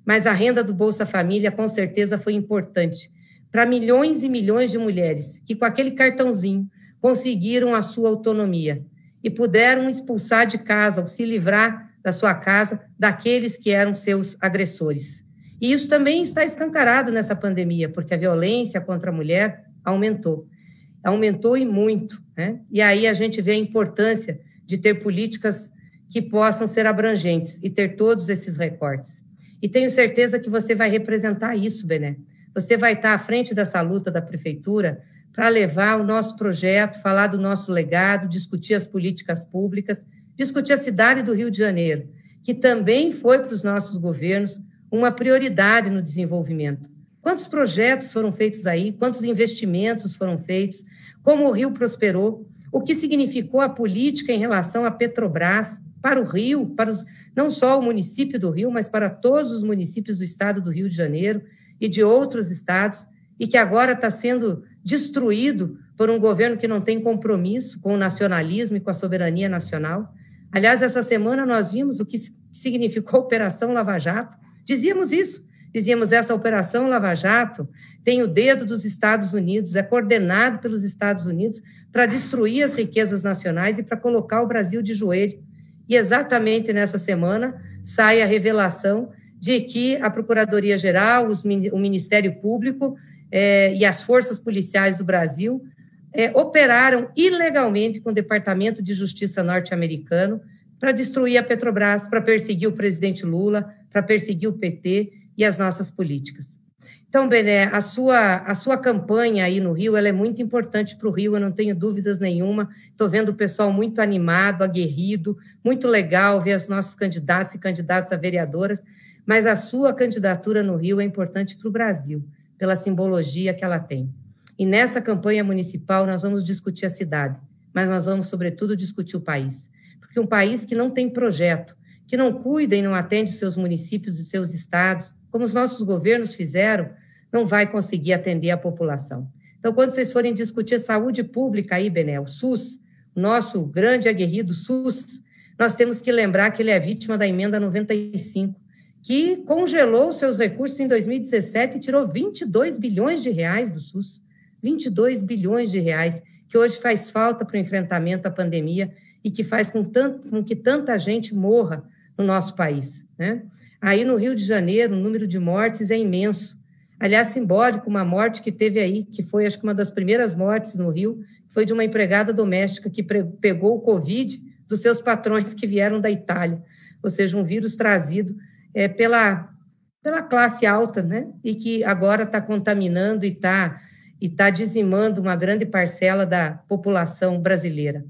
Mas a renda do Bolsa Família, com certeza, foi importante para milhões e milhões de mulheres que, com aquele cartãozinho, conseguiram a sua autonomia e puderam expulsar de casa ou se livrar da sua casa daqueles que eram seus agressores. E isso também está escancarado nessa pandemia, porque a violência contra a mulher aumentou e muito, né? E aí a gente vê a importância de ter políticas que possam ser abrangentes e ter todos esses recortes. E tenho certeza que você vai representar isso, Bené. Você vai estar à frente dessa luta da prefeitura para levar o nosso projeto, falar do nosso legado, discutir as políticas públicas, discutir a cidade do Rio de Janeiro, que também foi para os nossos governos uma prioridade no desenvolvimento. Quantos projetos foram feitos aí? Quantos investimentos foram feitos? Como o Rio prosperou? O que significou a política em relação à Petrobras para o Rio, não só o município do Rio, mas para todos os municípios do estado do Rio de Janeiro e de outros estados, e que agora está sendo destruído por um governo que não tem compromisso com o nacionalismo e com a soberania nacional. Aliás, essa semana nós vimos o que significou a Operação Lava Jato. Dizíamos isso. Dizíamos, essa Operação Lava Jato tem o dedo dos Estados Unidos, é coordenado pelos Estados Unidos para destruir as riquezas nacionais e para colocar o Brasil de joelho. E exatamente nessa semana sai a revelação de que a Procuradoria-Geral, o Ministério Público e as forças policiais do Brasil operaram ilegalmente com o Departamento de Justiça norte-americano para destruir a Petrobras, para perseguir o presidente Lula, para perseguir o PT e as nossas políticas. Então, Bené, a sua campanha aí no Rio, ela é muito importante para o Rio, eu não tenho dúvidas nenhuma. Estou vendo o pessoal muito animado, aguerrido, muito legal ver os nossos candidatos e candidatas a vereadoras, mas a sua candidatura no Rio é importante para o Brasil, pela simbologia que ela tem. E nessa campanha municipal nós vamos discutir a cidade, mas nós vamos, sobretudo, discutir o país. Porque um país que não tem projeto, que não cuida e não atende seus municípios e seus estados, como os nossos governos fizeram, não vai conseguir atender a população. Então, quando vocês forem discutir saúde pública aí, Bené, o SUS, o nosso grande aguerrido SUS, nós temos que lembrar que ele é vítima da emenda 95, que congelou seus recursos em 2017 e tirou 22 bilhões de reais do SUS, 22 bilhões de reais, que hoje faz falta para o enfrentamento à pandemia e que faz com que tanta gente morra no nosso país, né? Aí no Rio de Janeiro, o número de mortes é imenso. Aliás, simbólico, uma morte que teve aí, que foi, acho que uma das primeiras mortes no Rio, foi de uma empregada doméstica que pegou o Covid dos seus patrões que vieram da Itália, ou seja, um vírus trazido pela classe alta, né? E que agora está contaminando e está dizimando uma grande parcela da população brasileira.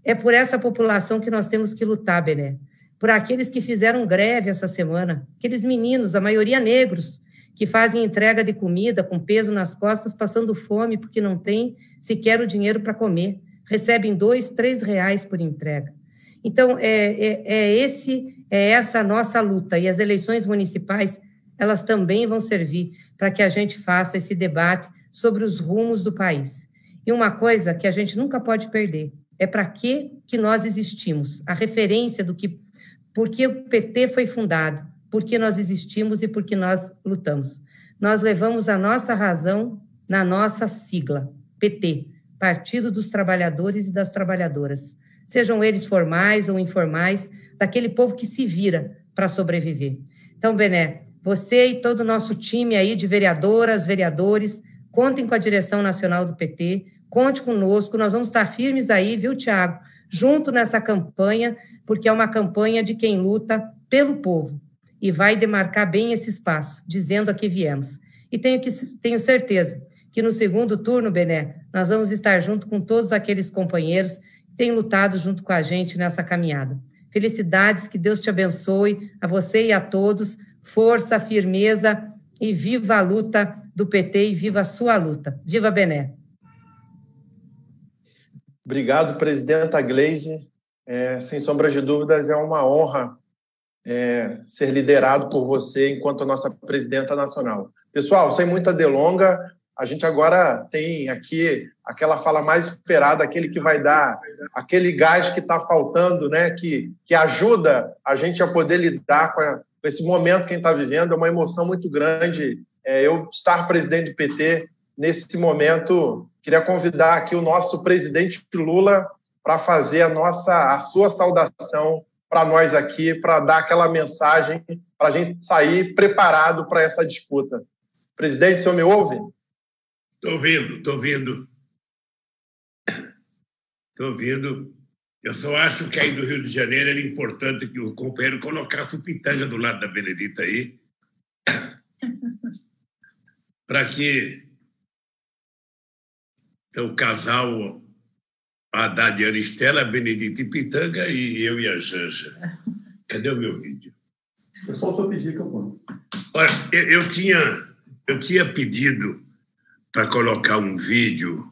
É por essa população que nós temos que lutar, Bené, por aqueles que fizeram greve essa semana, aqueles meninos, a maioria negros, que fazem entrega de comida com peso nas costas, passando fome porque não tem sequer o dinheiro para comer, recebem R$2, R$3 por entrega. Então, essa a nossa luta, e as eleições municipais, elas também vão servir para que a gente faça esse debate sobre os rumos do país. E uma coisa que a gente nunca pode perder, é para que nós existimos, a referência do que, por que o PT foi fundado, por que nós existimos e por que nós lutamos. Nós levamos a nossa razão na nossa sigla, PT, Partido dos Trabalhadores e das Trabalhadoras, sejam eles formais ou informais, daquele povo que se vira para sobreviver. Então, Bené, você e todo o nosso time aí de vereadoras, vereadores, contem com a direção nacional do PT, conte conosco, nós vamos estar firmes aí, viu, Tiago, junto nessa campanha, porque é uma campanha de quem luta pelo povo e vai demarcar bem esse espaço, dizendo a que viemos. E tenho certeza que no segundo turno, Bené, nós vamos estar junto com todos aqueles companheiros que têm lutado junto com a gente nessa caminhada. Felicidades, que Deus te abençoe, a você e a todos, força, firmeza e viva a luta do PT e viva a sua luta. Viva Bené! Obrigado, presidenta Gleisi. Sem sombra de dúvidas, é uma honra ser liderado por você enquanto nossa presidenta nacional. Pessoal, sem muita delonga, a gente agora tem aqui aquela fala mais esperada, aquele que vai dar aquele gás que está faltando, né? Que ajuda a gente a poder lidar com esse momento que a gente está vivendo. É uma emoção muito grande eu estar presidente do PT nesse momento. Queria convidar aqui o nosso presidente Lula para fazer a sua saudação para nós aqui, para dar aquela mensagem, para a gente sair preparado para essa disputa. Presidente, o senhor me ouve? Estou ouvindo. Eu só acho que aí no Rio de Janeiro era importante que o companheiro colocasse o Pitanga do lado da Benedita aí, para que então, o casal Haddad e Anistela, Benedita e Pitanga, e eu e a Janja. Cadê o meu vídeo? É só o seu pedido que eu ponho. Olha, eu tinha pedido para colocar um vídeo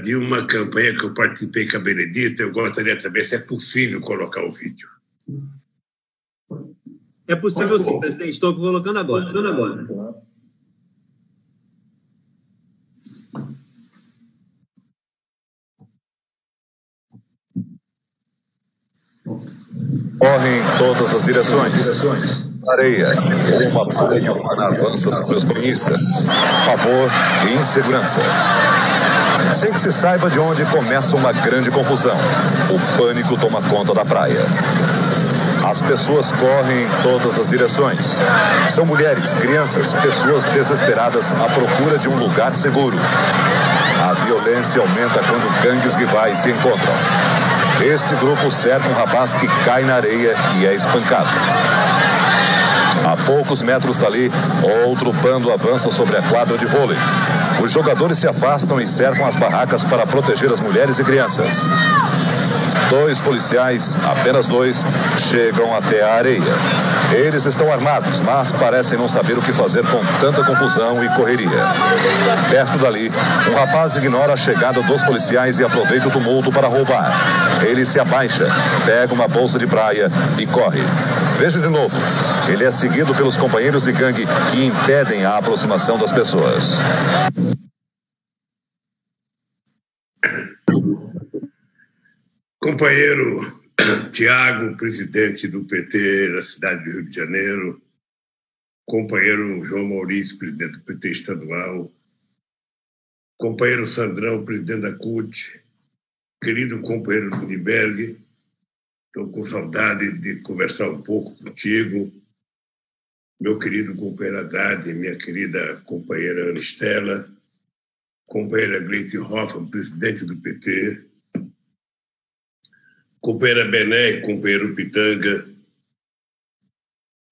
de uma campanha que eu participei com a Benedita. Eu gostaria de saber se é possível colocar o vídeo. É possível sim, presidente. Estou colocando agora. Corre em todas as direções. Areia, uma palha humana avança sobre os banhistas. Pavor e insegurança. Sem que se saiba de onde começa uma grande confusão, o pânico toma conta da praia. As pessoas correm em todas as direções. São mulheres, crianças, pessoas desesperadas à procura de um lugar seguro. A violência aumenta quando gangues rivais se encontram. Este grupo cerca um rapaz que cai na areia e é espancado. A poucos metros dali, outro bando avança sobre a quadra de vôlei. Os jogadores se afastam e cercam as barracas para proteger as mulheres e crianças. 2 policiais, apenas 2, chegam até a areia. Eles estão armados, mas parecem não saber o que fazer com tanta confusão e correria. Perto dali, um rapaz ignora a chegada dos policiais e aproveita o tumulto para roubar. Ele se abaixa, pega uma bolsa de praia e corre. Veja de novo. Ele é seguido pelos companheiros de gangue que impedem a aproximação das pessoas. Companheiro Tiago, presidente do PT da cidade do Rio de Janeiro, companheiro João Maurício, presidente do PT estadual, companheiro Sandrão, presidente da CUT, querido companheiro Lindbergh, estou com saudade de conversar um pouco contigo. Meu querido companheiro Haddad, minha querida companheira Ana Estela, companheira Gleisi Hoffmann, presidente do PT, companheira Bené e companheiro Pitanga.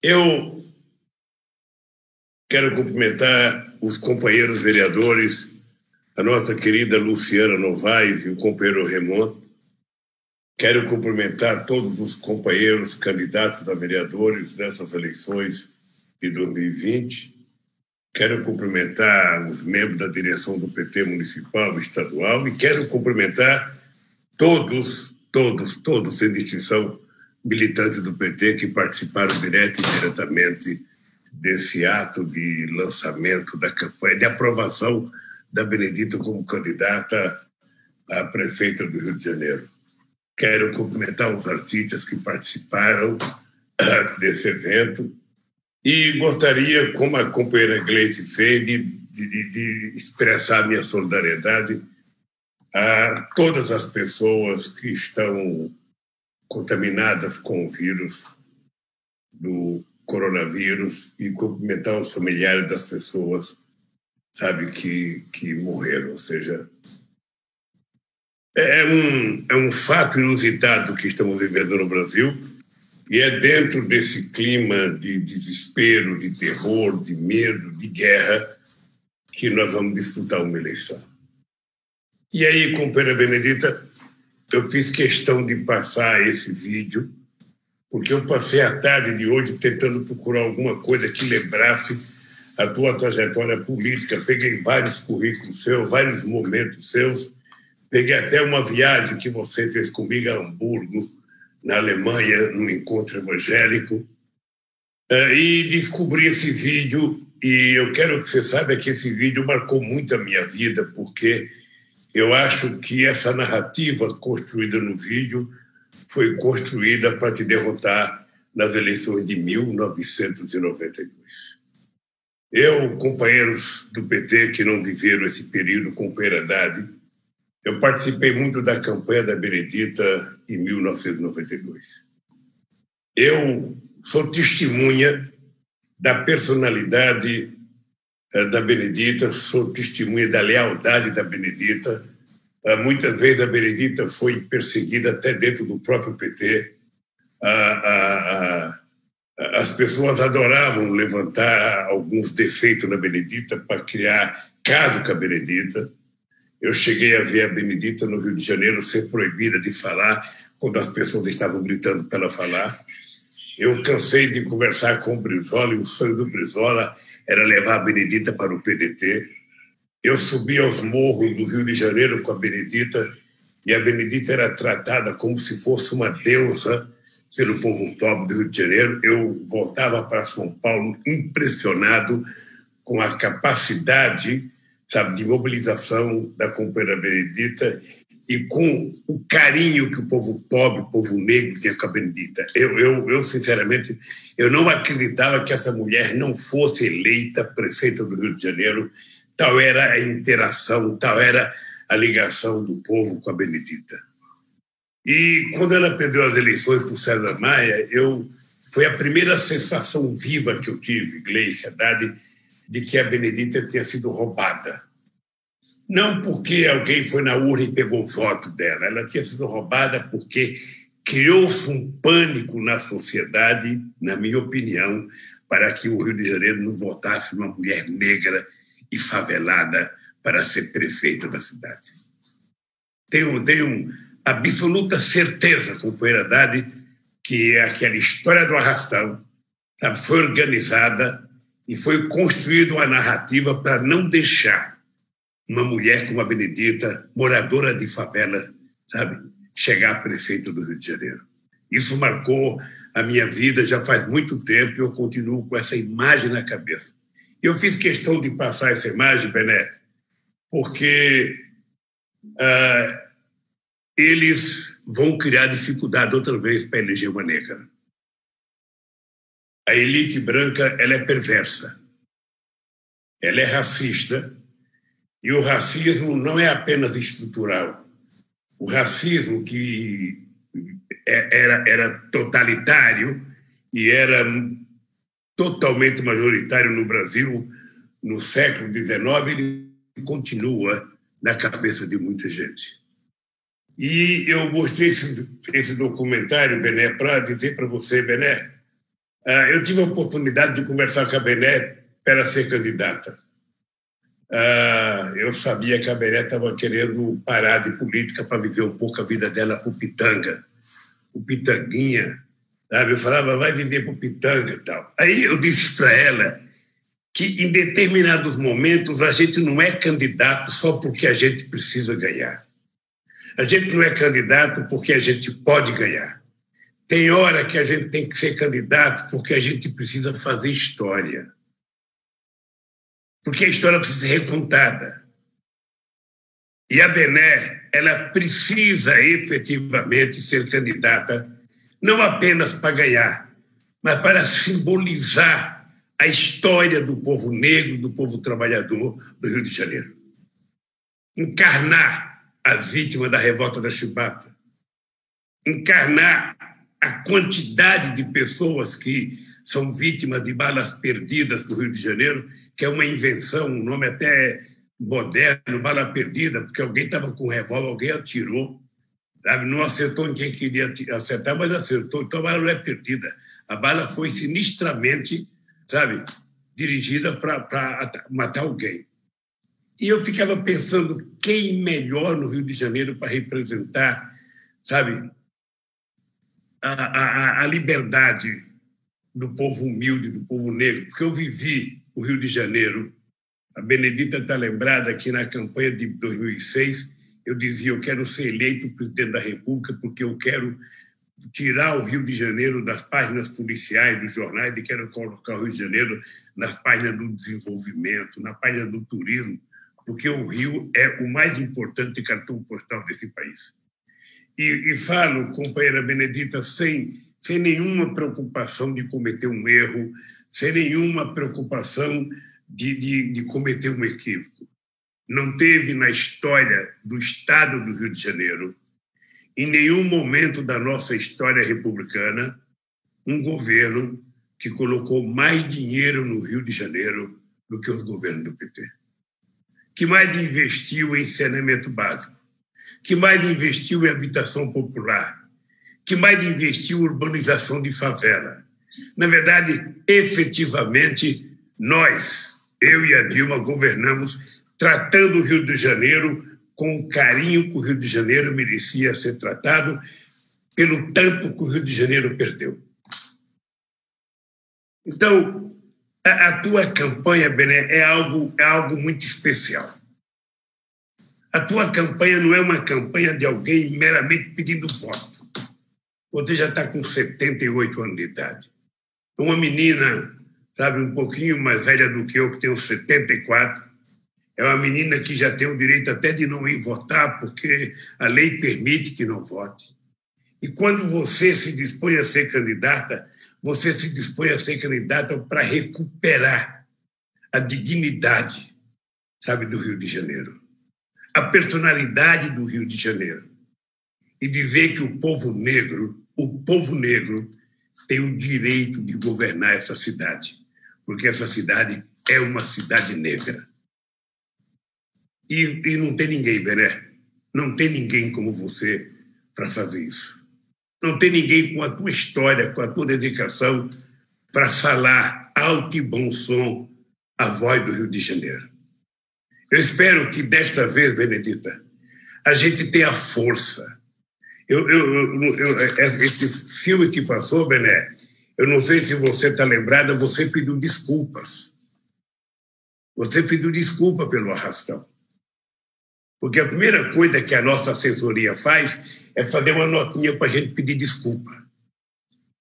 Eu quero cumprimentar os companheiros vereadores, a nossa querida Luciana Novaes e o companheiro Raymond. Quero cumprimentar todos os companheiros candidatos a vereadores nessas eleições de 2020. Quero cumprimentar os membros da direção do PT municipal e estadual e quero cumprimentar todos, sem distinção, militantes do PT que participaram direto e diretamente desse ato de lançamento da campanha, de aprovação da Benedita como candidata a prefeita do Rio de Janeiro. Quero cumprimentar os artistas que participaram desse evento e gostaria, como a companheira Gleisi fez, de expressar minha solidariedade a todas as pessoas que estão contaminadas com o vírus do coronavírus e cumprimentar os familiares das pessoas, sabe, que morreram. Ou seja, é um fato inusitado que estamos vivendo no Brasil e é dentro desse clima de desespero, de terror, de medo, de guerra que nós vamos disputar uma eleição. E aí, companheira Benedita, eu fiz questão de passar esse vídeo porque eu passei a tarde de hoje tentando procurar alguma coisa que lembrasse a tua trajetória política. Peguei vários currículos seus, vários momentos seus. Peguei até uma viagem que você fez comigo a Hamburgo, na Alemanha, num encontro evangélico. E descobri esse vídeo e eu quero que você saiba que esse vídeo marcou muito a minha vida, porque eu acho que essa narrativa construída no vídeo foi construída para te derrotar nas eleições de 1992. Eu, companheiros do PT que não viveram esse período com piedade, eu participei muito da campanha da Benedita em 1992. Eu sou testemunha da personalidade da Benedita, sou testemunha da lealdade da Benedita. Muitas vezes a Benedita foi perseguida até dentro do próprio PT. As pessoas adoravam levantar alguns defeitos na Benedita para criar caso com a Benedita. Eu cheguei a ver a Benedita no Rio de Janeiro ser proibida de falar quando as pessoas estavam gritando para ela falar. Eu cansei de conversar com o Brizola e o sonho do Brizola era levar a Benedita para o PDT. Eu subi aos morros do Rio de Janeiro com a Benedita e a Benedita era tratada como se fosse uma deusa pelo povo pobre do Rio de Janeiro. Eu voltava para São Paulo impressionado com a capacidade, sabe, de mobilização da companheira Benedita e com o carinho que o povo pobre, o povo negro tinha com a Benedita. Eu sinceramente, eu não acreditava que essa mulher não fosse eleita prefeita do Rio de Janeiro. Tal era a interação, tal era a ligação do povo com a Benedita. E quando ela perdeu as eleições para o César Maia, foi a primeira sensação viva que eu tive, Gleisi, Haddad, de que a Benedita tinha sido roubada. Não porque alguém foi na urna e pegou o voto dela, ela tinha sido roubada porque criou-se um pânico na sociedade, na minha opinião, para que o Rio de Janeiro não votasse uma mulher negra e favelada para ser prefeita da cidade. Tenho absoluta certeza, companheira Haddad, que aquela história do arrastão, sabe, foi organizada e foi construída uma narrativa para não deixar uma mulher como a Benedita, moradora de favela, sabe, chegar a prefeita do Rio de Janeiro. Isso marcou a minha vida já faz muito tempo e eu continuo com essa imagem na cabeça. Eu fiz questão de passar essa imagem, Bené, porque eles vão criar dificuldade outra vez para eleger uma negra. A elite branca, ela é perversa, ela é racista, e o racismo não é apenas estrutural, o racismo que era totalitário e era totalmente majoritário no Brasil no século XIX, ele continua na cabeça de muita gente. E eu mostrei esse documentário, Bené, para dizer para você, Bené, eu tive a oportunidade de conversar com a Bené para ser candidata. Eu sabia que a Bené estava querendo parar de política para viver um pouco a vida dela para o Pitanga, o Pitanguinha, sabe? Eu falava, vai viver para o Pitanga e tal. Aí eu disse para ela que em determinados momentos a gente não é candidato só porque a gente precisa ganhar. A gente não é candidato porque a gente pode ganhar. Tem hora que a gente tem que ser candidato porque a gente precisa fazer história. Porque a história precisa ser recontada. E a Bené, ela precisa efetivamente ser candidata, não apenas para ganhar, mas para simbolizar a história do povo negro, do povo trabalhador do Rio de Janeiro. Encarnar as vítimas da revolta da Chibata. Encarnar a quantidade de pessoas que são vítimas de balas perdidas no Rio de Janeiro, que é uma invenção, um nome até moderno, bala perdida, porque alguém estava com um revólver, alguém atirou, sabe? Não acertou em quem queria acertar, mas acertou. Então a bala não é perdida. A bala foi sinistramente, sabe, dirigida para matar alguém. E eu ficava pensando quem melhor no Rio de Janeiro para representar, sabe, a liberdade do povo humilde, do povo negro. Porque eu vivi o Rio de Janeiro. A Benedita está lembrada que na campanha de 2006 eu dizia, eu quero ser eleito presidente da República porque eu quero tirar o Rio de Janeiro das páginas policiais dos jornais e quero colocar o Rio de Janeiro nas páginas do desenvolvimento, na página do turismo, porque o Rio é o mais importante cartão postal desse país. E falo, companheira Benedita, sem nenhuma preocupação de cometer um erro, sem nenhuma preocupação de cometer um equívoco. Não teve na história do Estado do Rio de Janeiro, em nenhum momento da nossa história republicana, um governo que colocou mais dinheiro no Rio de Janeiro do que os governos do PT. Que mais investiu em saneamento básico, que mais investiu em habitação popular, que mais investiu em urbanização de favela. Na verdade, efetivamente, nós, eu e a Dilma, governamos tratando o Rio de Janeiro com o carinho que o Rio de Janeiro merecia ser tratado, pelo tanto que o Rio de Janeiro perdeu. Então, a tua campanha, Bené, é algo muito especial. A tua campanha não é uma campanha de alguém meramente pedindo voto. Você já está com 78 anos de idade. Uma menina, sabe, um pouquinho mais velha do que eu, que tenho 74, é uma menina que já tem o direito até de não ir votar, porque a lei permite que não vote. E quando você se dispõe a ser candidata, você se dispõe a ser candidata para recuperar a dignidade, sabe, do Rio de Janeiro, a personalidade do Rio de Janeiro, e dizer que o povo negro tem o direito de governar essa cidade, porque essa cidade é uma cidade negra. E não tem ninguém, Bené, não tem ninguém como você para fazer isso. Não tem ninguém com a tua história, com a tua dedicação, para falar alto e bom som a voz do Rio de Janeiro. Eu espero que desta vez, Benedita, a gente tenha força. Esse filme que passou, Bené, eu não sei se você está lembrada, você pediu desculpas. Você pediu desculpa pelo arrastão. Porque a primeira coisa que a nossa assessoria faz é fazer uma notinha para a gente pedir desculpa.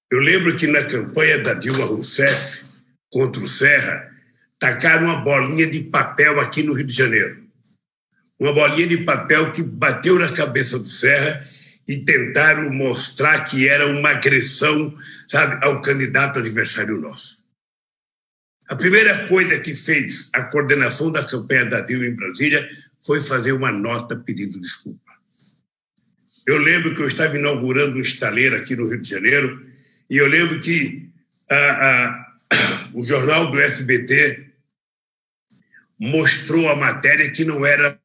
Eu lembro que na campanha da Dilma Rousseff contra o Serra, tacaram uma bolinha de papel aqui no Rio de Janeiro. Uma bolinha de papel que bateu na cabeça do Serra e tentaram mostrar que era uma agressão, sabe, ao candidato adversário nosso. A primeira coisa que fez a coordenação da campanha da Dilma em Brasília foi fazer uma nota pedindo desculpa. eu lembro que eu estava inaugurando um estaleiro aqui no Rio de Janeiro, e eu lembro que o jornal do SBT mostrou a matéria que não era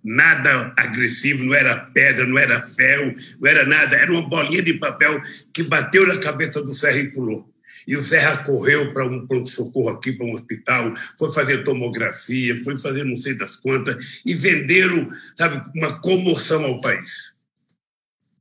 nada agressivo, não era pedra, não era ferro, não era nada, era uma bolinha de papel que bateu na cabeça do Serra e pulou. E o Serra correu para um pronto-socorro aqui, para um hospital, foi fazer tomografia, foi fazer não sei das quantas, e venderam, sabe, uma comoção ao país.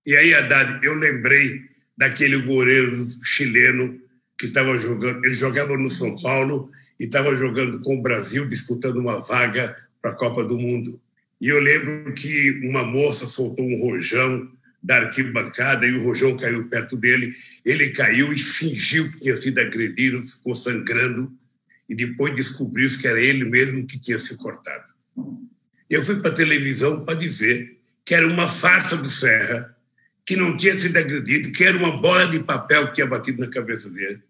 E aí, Haddad, eu lembrei daquele goleiro chileno que estava jogando, ele jogava no São Paulo e estava jogando com o Brasil, disputando uma vaga para a Copa do Mundo. E eu lembro que uma moça soltou um rojão da arquibancada e o rojão caiu perto dele. Ele caiu e fingiu que tinha sido agredido, ficou sangrando, e depois descobriu que era ele mesmo que tinha se cortado. Eu fui para a televisão para dizer que era uma farsa do Serra, que não tinha sido agredido, que era uma bola de papel que tinha batido na cabeça dele.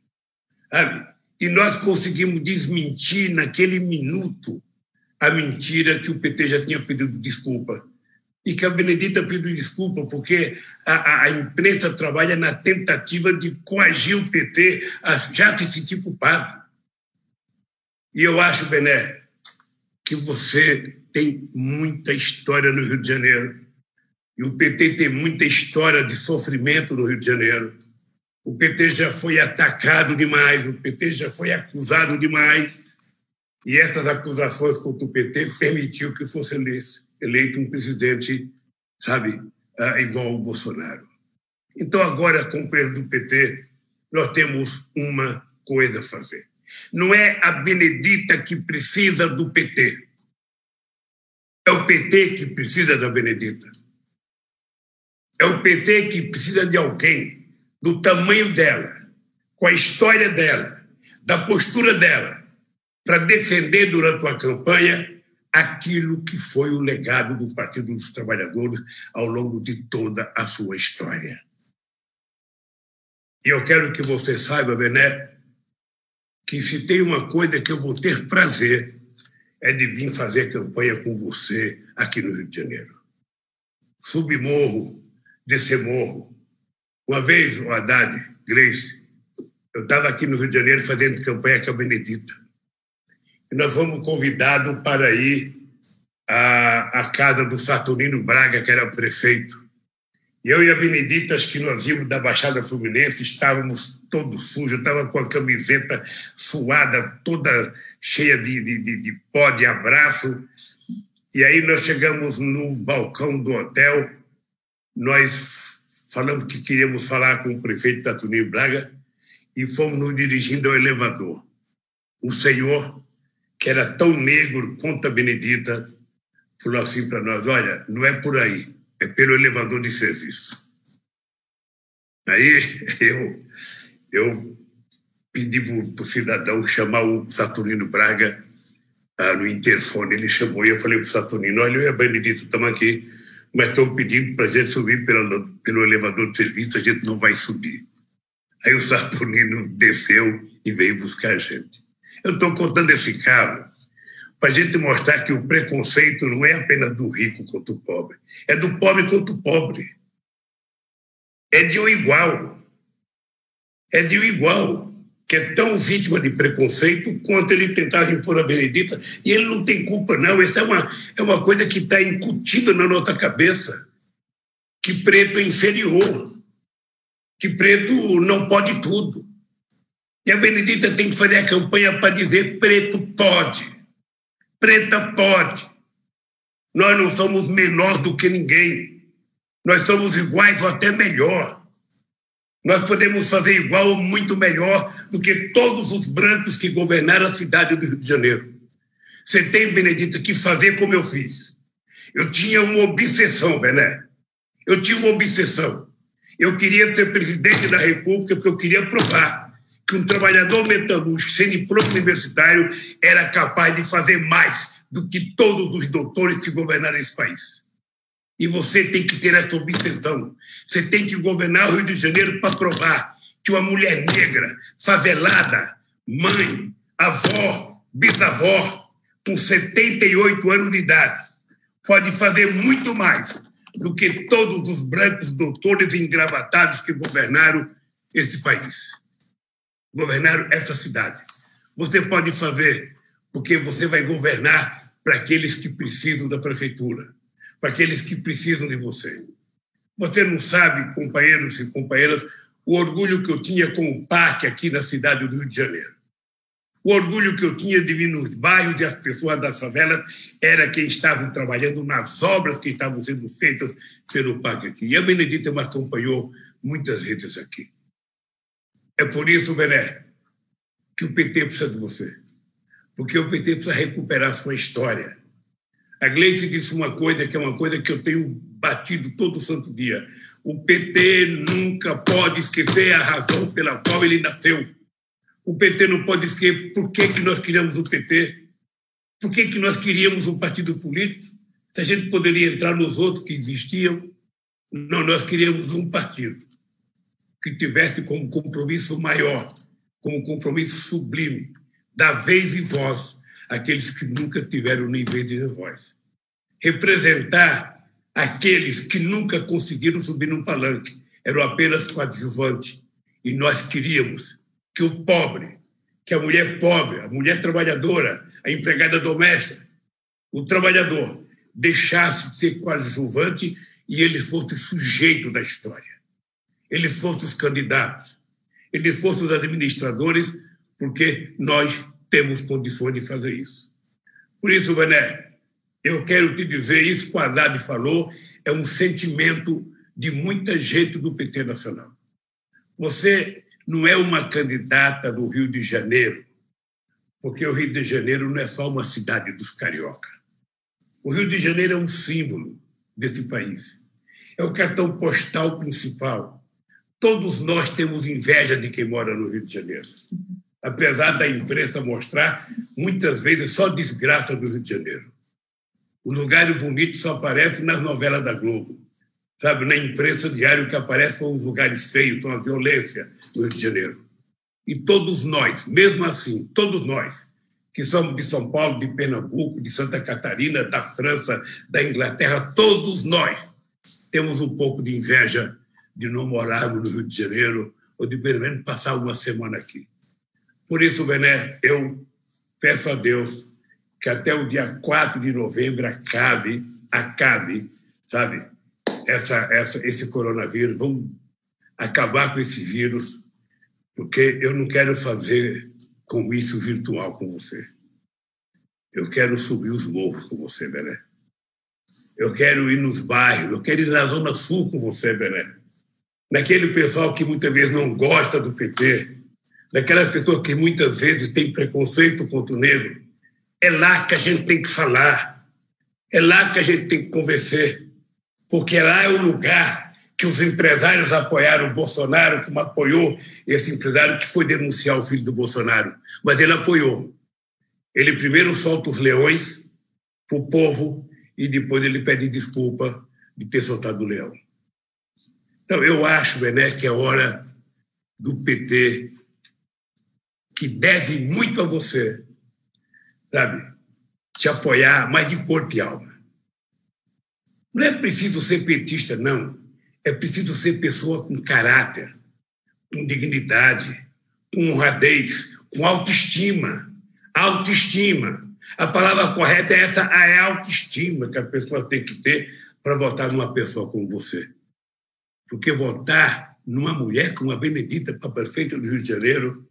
Sabe? E nós conseguimos desmentir naquele minuto a mentira que o PT já tinha pedido desculpa. E que a Benedita pediu desculpa porque a imprensa trabalha na tentativa de coagir o PT a já se sentir culpado. E eu acho, Bené, que você tem muita história no Rio de Janeiro. E o PT tem muita história de sofrimento no Rio de Janeiro. O PT já foi atacado demais, o PT já foi acusado demais. E essas acusações contra o PT permitiu que fosse eleito um presidente, sabe, igual ao Bolsonaro. Então, agora, com o presidente do PT, nós temos uma coisa a fazer. Não é a Benedita que precisa do PT. É o PT que precisa da Benedita. É o PT que precisa de alguém do tamanho dela, com a história dela, da postura dela, para defender durante uma campanha aquilo que foi o legado do Partido dos Trabalhadores ao longo de toda a sua história. E eu quero que você saiba, Bené, que se tem uma coisa que eu vou ter prazer é de vir fazer campanha com você aqui no Rio de Janeiro. Subir morro, descer morro. Uma vez, o Haddad, Gleice, eu estava aqui no Rio de Janeiro fazendo campanha com a Benedita. E nós fomos convidados para ir à casa do Saturnino Braga, que era prefeito. E eu e a Benedita, acho que nós íamos da Baixada Fluminense, estávamos todos sujos, eu estava com a camiseta suada, toda cheia de pó, de abraço. E aí nós chegamos no balcão do hotel, nós falamos que queríamos falar com o prefeito Saturnino Braga e fomos nos dirigindo ao elevador. O senhor, que era tão negro quanto a Benedita, falou assim para nós: olha, não é por aí, é pelo elevador de serviço. Aí eu pedi para o cidadão chamar o Saturnino Braga no interfone. Ele chamou e eu falei para o Saturnino: olha, eu e a Benedita estamos aqui, mas estão pedindo para a gente subir pelo elevador de serviço, a gente não vai subir. Aí o Saturnino desceu e veio buscar a gente. Eu estou contando esse caso para a gente mostrar que o preconceito não é apenas do rico contra o pobre, é do pobre contra o pobre. É de um igual. É de um igual, que é tão vítima de preconceito quanto ele tentava impor a Benedita, e ele não tem culpa, não. Isso é uma coisa que está incutida na nossa cabeça, que preto é inferior, que preto não pode tudo. E a Benedita tem que fazer a campanha para dizer: preto pode, preta pode. Nós não somos menor do que ninguém. Nós somos iguais ou até melhor. Nós podemos fazer igual ou muito melhor do que todos os brancos que governaram a cidade do Rio de Janeiro. Você tem, Benedita, que fazer como eu fiz. Eu tinha uma obsessão, Bené. Eu tinha uma obsessão. Eu queria ser presidente da República porque eu queria provar que um trabalhador metalúrgico sem diploma universitário era capaz de fazer mais do que todos os doutores que governaram esse país. E você tem que ter essa obsessão. Você tem que governar o Rio de Janeiro para provar que uma mulher negra, favelada, mãe, avó, bisavó, com 78 anos de idade, pode fazer muito mais do que todos os brancos doutores engravatados que governaram esse país. Governaram essa cidade. Você pode fazer, porque você vai governar para aqueles que precisam da prefeitura, para aqueles que precisam de você. Você não sabe, companheiros e companheiras, o orgulho que eu tinha com o PAC aqui na cidade do Rio de Janeiro. O orgulho que eu tinha de vir nos bairros e as pessoas das favelas era quem estavam trabalhando nas obras que estavam sendo feitas pelo PAC aqui. E a Benedita me acompanhou muitas vezes aqui. É por isso, Bené, que o PT precisa de você. Porque o PT precisa recuperar sua história. A Gleice disse uma coisa que é uma coisa que eu tenho batido todo santo dia. O PT nunca pode esquecer a razão pela qual ele nasceu. O PT não pode esquecer por que nós queríamos o PT, por que nós queríamos um partido político, se a gente poderia entrar nos outros que existiam. Não, nós queríamos um partido que tivesse como compromisso maior, como compromisso sublime, dar vez e voz àqueles que nunca tiveram nem vez nem voz. Representar aqueles que nunca conseguiram subir num palanque, eram apenas coadjuvantes. E nós queríamos que o pobre, que a mulher pobre, a mulher trabalhadora, a empregada doméstica, o trabalhador, deixasse de ser coadjuvante e eles fossem sujeito da história. Eles fossem os candidatos, eles fossem os administradores, porque nós temos condições de fazer isso. Por isso, Bené, eu quero te dizer, isso que o Haddad falou, é um sentimento de muita gente do PT Nacional. Você não é uma candidata do Rio de Janeiro, porque o Rio de Janeiro não é só uma cidade dos carioca. O Rio de Janeiro é um símbolo desse país. É o cartão postal principal. Todos nós temos inveja de quem mora no Rio de Janeiro. Apesar da imprensa mostrar, muitas vezes, só desgraça do Rio de Janeiro. O lugar bonito só aparece nas novelas da Globo. Sabe, na imprensa diária, o que aparece são os lugares feios, são a violência no Rio de Janeiro. E todos nós, mesmo assim, todos nós, que somos de São Paulo, de Pernambuco, de Santa Catarina, da França, da Inglaterra, todos nós temos um pouco de inveja de não morarmos no Rio de Janeiro ou de, pelo menos, passar uma semana aqui. Por isso, Bené, eu peço a Deus que até o dia 4 de novembro acabe, sabe, esse coronavírus. Vamos acabar com esse vírus, porque eu não quero fazer comício virtual com você. Eu quero subir os morros com você, Bené. Eu quero ir nos bairros, eu quero ir na Zona Sul com você, Bené. Naquele pessoal que muitas vezes não gosta do PT, daquelas pessoas que muitas vezes têm preconceito contra o negro. É lá que a gente tem que falar, é lá que a gente tem que convencer, porque lá é o lugar que os empresários apoiaram o Bolsonaro, como apoiou esse empresário que foi denunciar o filho do Bolsonaro. Mas ele apoiou. Ele primeiro solta os leões para o povo e depois ele pede desculpa de ter soltado o leão. Então, eu acho, Bené, que é hora do PT, que deve muito a você, sabe, te apoiar, mas de corpo e alma. Não é preciso ser petista, não. É preciso ser pessoa com caráter, com dignidade, com honradez, com autoestima. Autoestima. A palavra correta é essa, a autoestima que a pessoa tem que ter para votar numa pessoa como você. Porque votar numa mulher como a Benedita para prefeita do Rio de Janeiro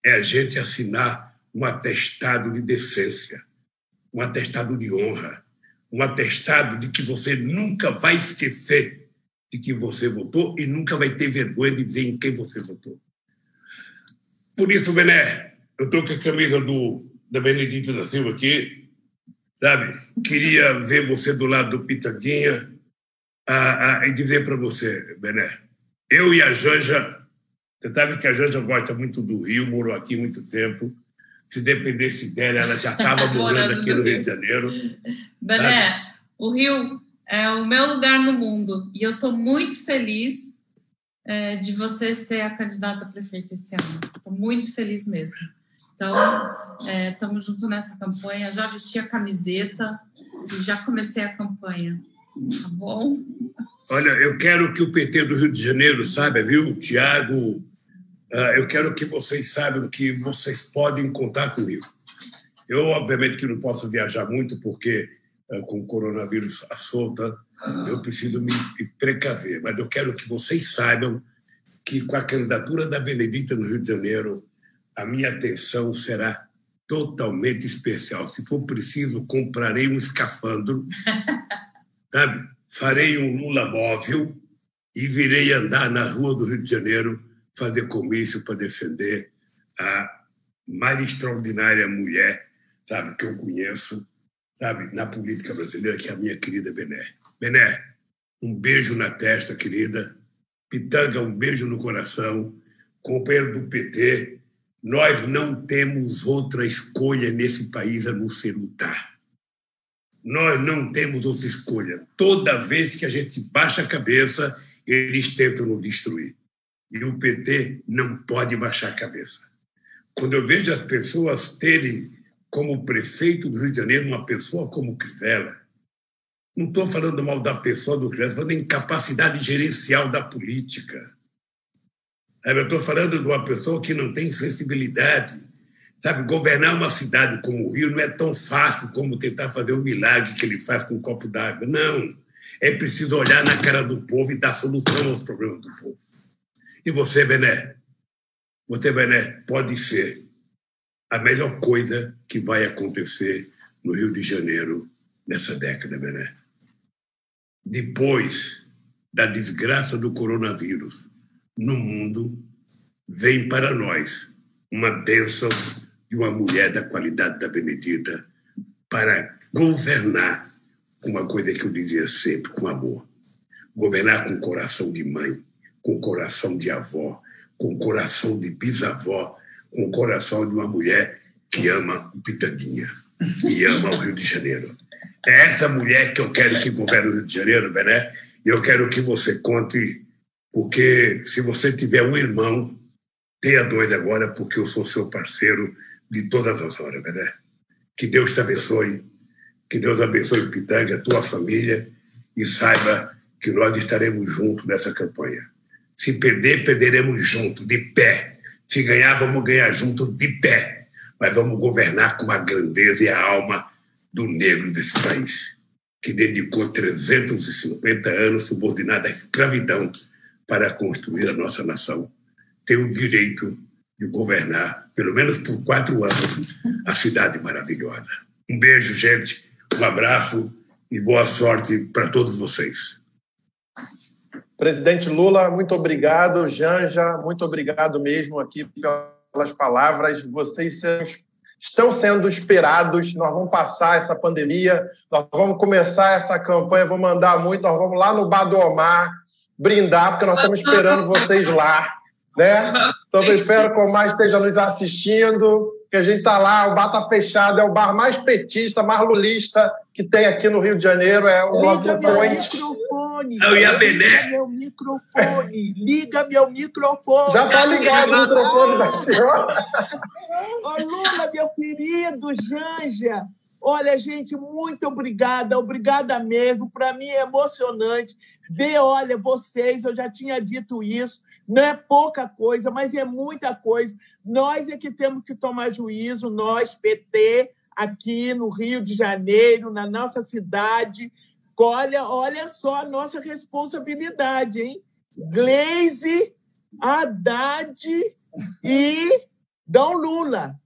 é a gente assinar um atestado de decência, um atestado de honra, um atestado de que você nunca vai esquecer de que você votou e nunca vai ter vergonha de dizer em quem você votou. Por isso, Bené, eu estou com a camisa da Benedita da Silva aqui, sabe? Queria ver você do lado do Pitanguinha e dizer para você, Bené, eu e a Janja, você sabe que a Janja gosta muito do Rio, morou aqui há muito tempo. Se dependesse dela, ela já estava morando aqui no Rio de Janeiro. Bené, o Rio é o meu lugar no mundo e eu estou muito feliz de você ser a candidata a prefeita esse ano. Estou muito feliz mesmo. Então, estamos juntos nessa campanha. Já vesti a camiseta e já comecei a campanha. Tá bom? Olha, eu quero que o PT do Rio de Janeiro saiba, viu, Tiago? Eu quero que vocês saibam que vocês podem contar comigo. Eu, obviamente, que não posso viajar muito, porque com o coronavírus à solta, eu preciso me precaver. Mas eu quero que vocês saibam que, com a candidatura da Benedita no Rio de Janeiro, a minha atenção será totalmente especial. Se for preciso, comprarei um escafandro, sabe? Farei um Lula móvel e virei andar na rua do Rio de Janeiro, fazer comício para defender a mais extraordinária mulher, sabe, que eu conheço, sabe, na política brasileira, que é a minha querida Bené. Bené, um beijo na testa, querida. Pitanga, um beijo no coração. Companheiro do PT, nós não temos outra escolha nesse país a não ser lutar. Nós não temos outra escolha. Toda vez que a gente baixa a cabeça, eles tentam nos destruir. E o PT não pode baixar a cabeça. Quando eu vejo as pessoas terem como prefeito do Rio de Janeiro uma pessoa como Crivella, não estou falando mal da pessoa do Crivella, estou falando da incapacidade gerencial da política. Eu estou falando de uma pessoa que não tem sensibilidade. Sabe, governar uma cidade como o Rio não é tão fácil como tentar fazer o milagre que ele faz com um copo d'água. Não. É preciso olhar na cara do povo e dar solução aos problemas do povo. E você, Bené? Você, Bené, pode ser a melhor coisa que vai acontecer no Rio de Janeiro nessa década, Bené. Depois da desgraça do coronavírus no mundo, vem para nós uma bênção de uma mulher da qualidade da Benedita para governar com uma coisa que eu dizia sempre, com amor. Governar com coração de mãe, com coração de avó, com coração de bisavó, com o coração de uma mulher que ama o Pitanguinha e ama o Rio de Janeiro. É essa mulher que eu quero que governe o Rio de Janeiro, Bené, e eu quero que você conte, porque se você tiver um irmão, tenha dois agora, porque eu sou seu parceiro de todas as horas, Bené. Que Deus te abençoe, que Deus abençoe o Pitanga, a tua família, e saiba que nós estaremos juntos nessa campanha. Se perder, perderemos juntos, de pé. Se ganhar, vamos ganhar juntos, de pé. Mas vamos governar com a grandeza e a alma do negro desse país, que dedicou 350 anos subordinado à escravidão para construir a nossa nação. Tem o direito de governar, pelo menos por 4 anos, a cidade maravilhosa. Um beijo, gente, um abraço e boa sorte para todos vocês. Presidente Lula, muito obrigado. Janja, muito obrigado mesmo aqui pelas palavras. Vocês estão sendo esperados. Nós vamos passar essa pandemia, nós vamos começar essa campanha, vou mandar muito, nós vamos lá no Bar do Omar brindar, porque nós estamos esperando vocês lá, né? Então, eu espero que o Omar esteja nos assistindo, que a gente está lá, o bar está fechado, é o bar mais petista, mais lulista que tem aqui no Rio de Janeiro, é o nosso point. Liga meu microfone, liga meu microfone. Já está ligado o microfone da senhora. Ô, Lula, meu querido, Janja, olha, gente, muito obrigada mesmo. Para mim é emocionante ver, olha, vocês, eu já tinha dito isso, não é pouca coisa, mas é muita coisa. Nós é que temos que tomar juízo, nós, PT, aqui no Rio de Janeiro, na nossa cidade. Olha só a nossa responsabilidade, hein? Gleisi, Haddad e Dom Lula.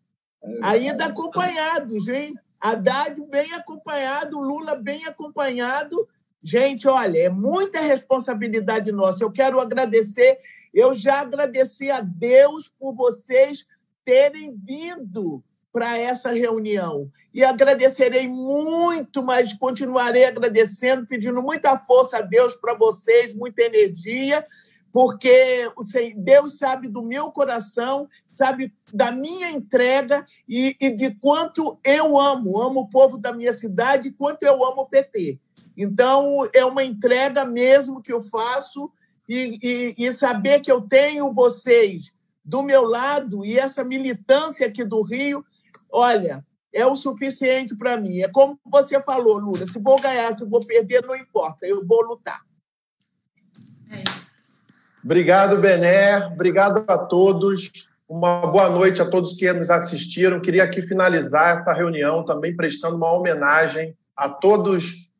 Ainda acompanhados, hein? Haddad bem acompanhado, Lula bem acompanhado. Gente, olha, é muita responsabilidade nossa. Eu quero agradecer, eu já agradeci a Deus por vocês terem vindo para essa reunião. E agradecerei muito, mas continuarei agradecendo, pedindo muita força a Deus para vocês, muita energia, porque Deus sabe do meu coração, sabe da minha entrega e de quanto eu amo o povo da minha cidade e quanto eu amo o PT. Então, é uma entrega mesmo que eu faço e saber que eu tenho vocês do meu lado e essa militância aqui do Rio. Olha, é o suficiente para mim. É como você falou, Lula, se vou ganhar, se vou perder, não importa, eu vou lutar. Obrigado, Bené. Obrigado a todos. Uma boa noite a todos que nos assistiram. Queria aqui finalizar essa reunião também prestando uma homenagem a todos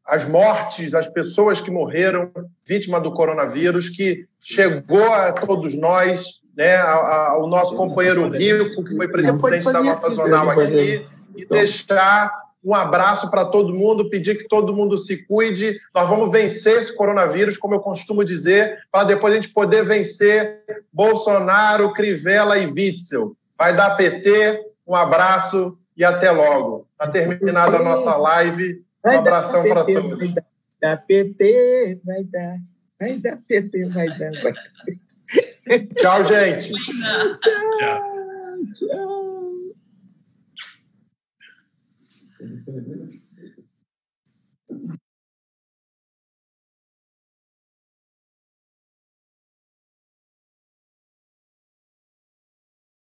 as mortes, as pessoas que morreram vítima do coronavírus, que chegou a todos nós, né, ao nosso companheiro Rico, que foi presidente da nossa zonal aqui, e deixar um abraço para todo mundo, pedir que todo mundo se cuide. Nós vamos vencer esse coronavírus, como eu costumo dizer, para depois a gente poder vencer Bolsonaro, Crivella e Witzel. Vai dar PT, um abraço e até logo. Está terminada a nossa live. Um abração para todos. Vai dar PT, vai dar PT, vai dar. Tchau, gente. Tchau.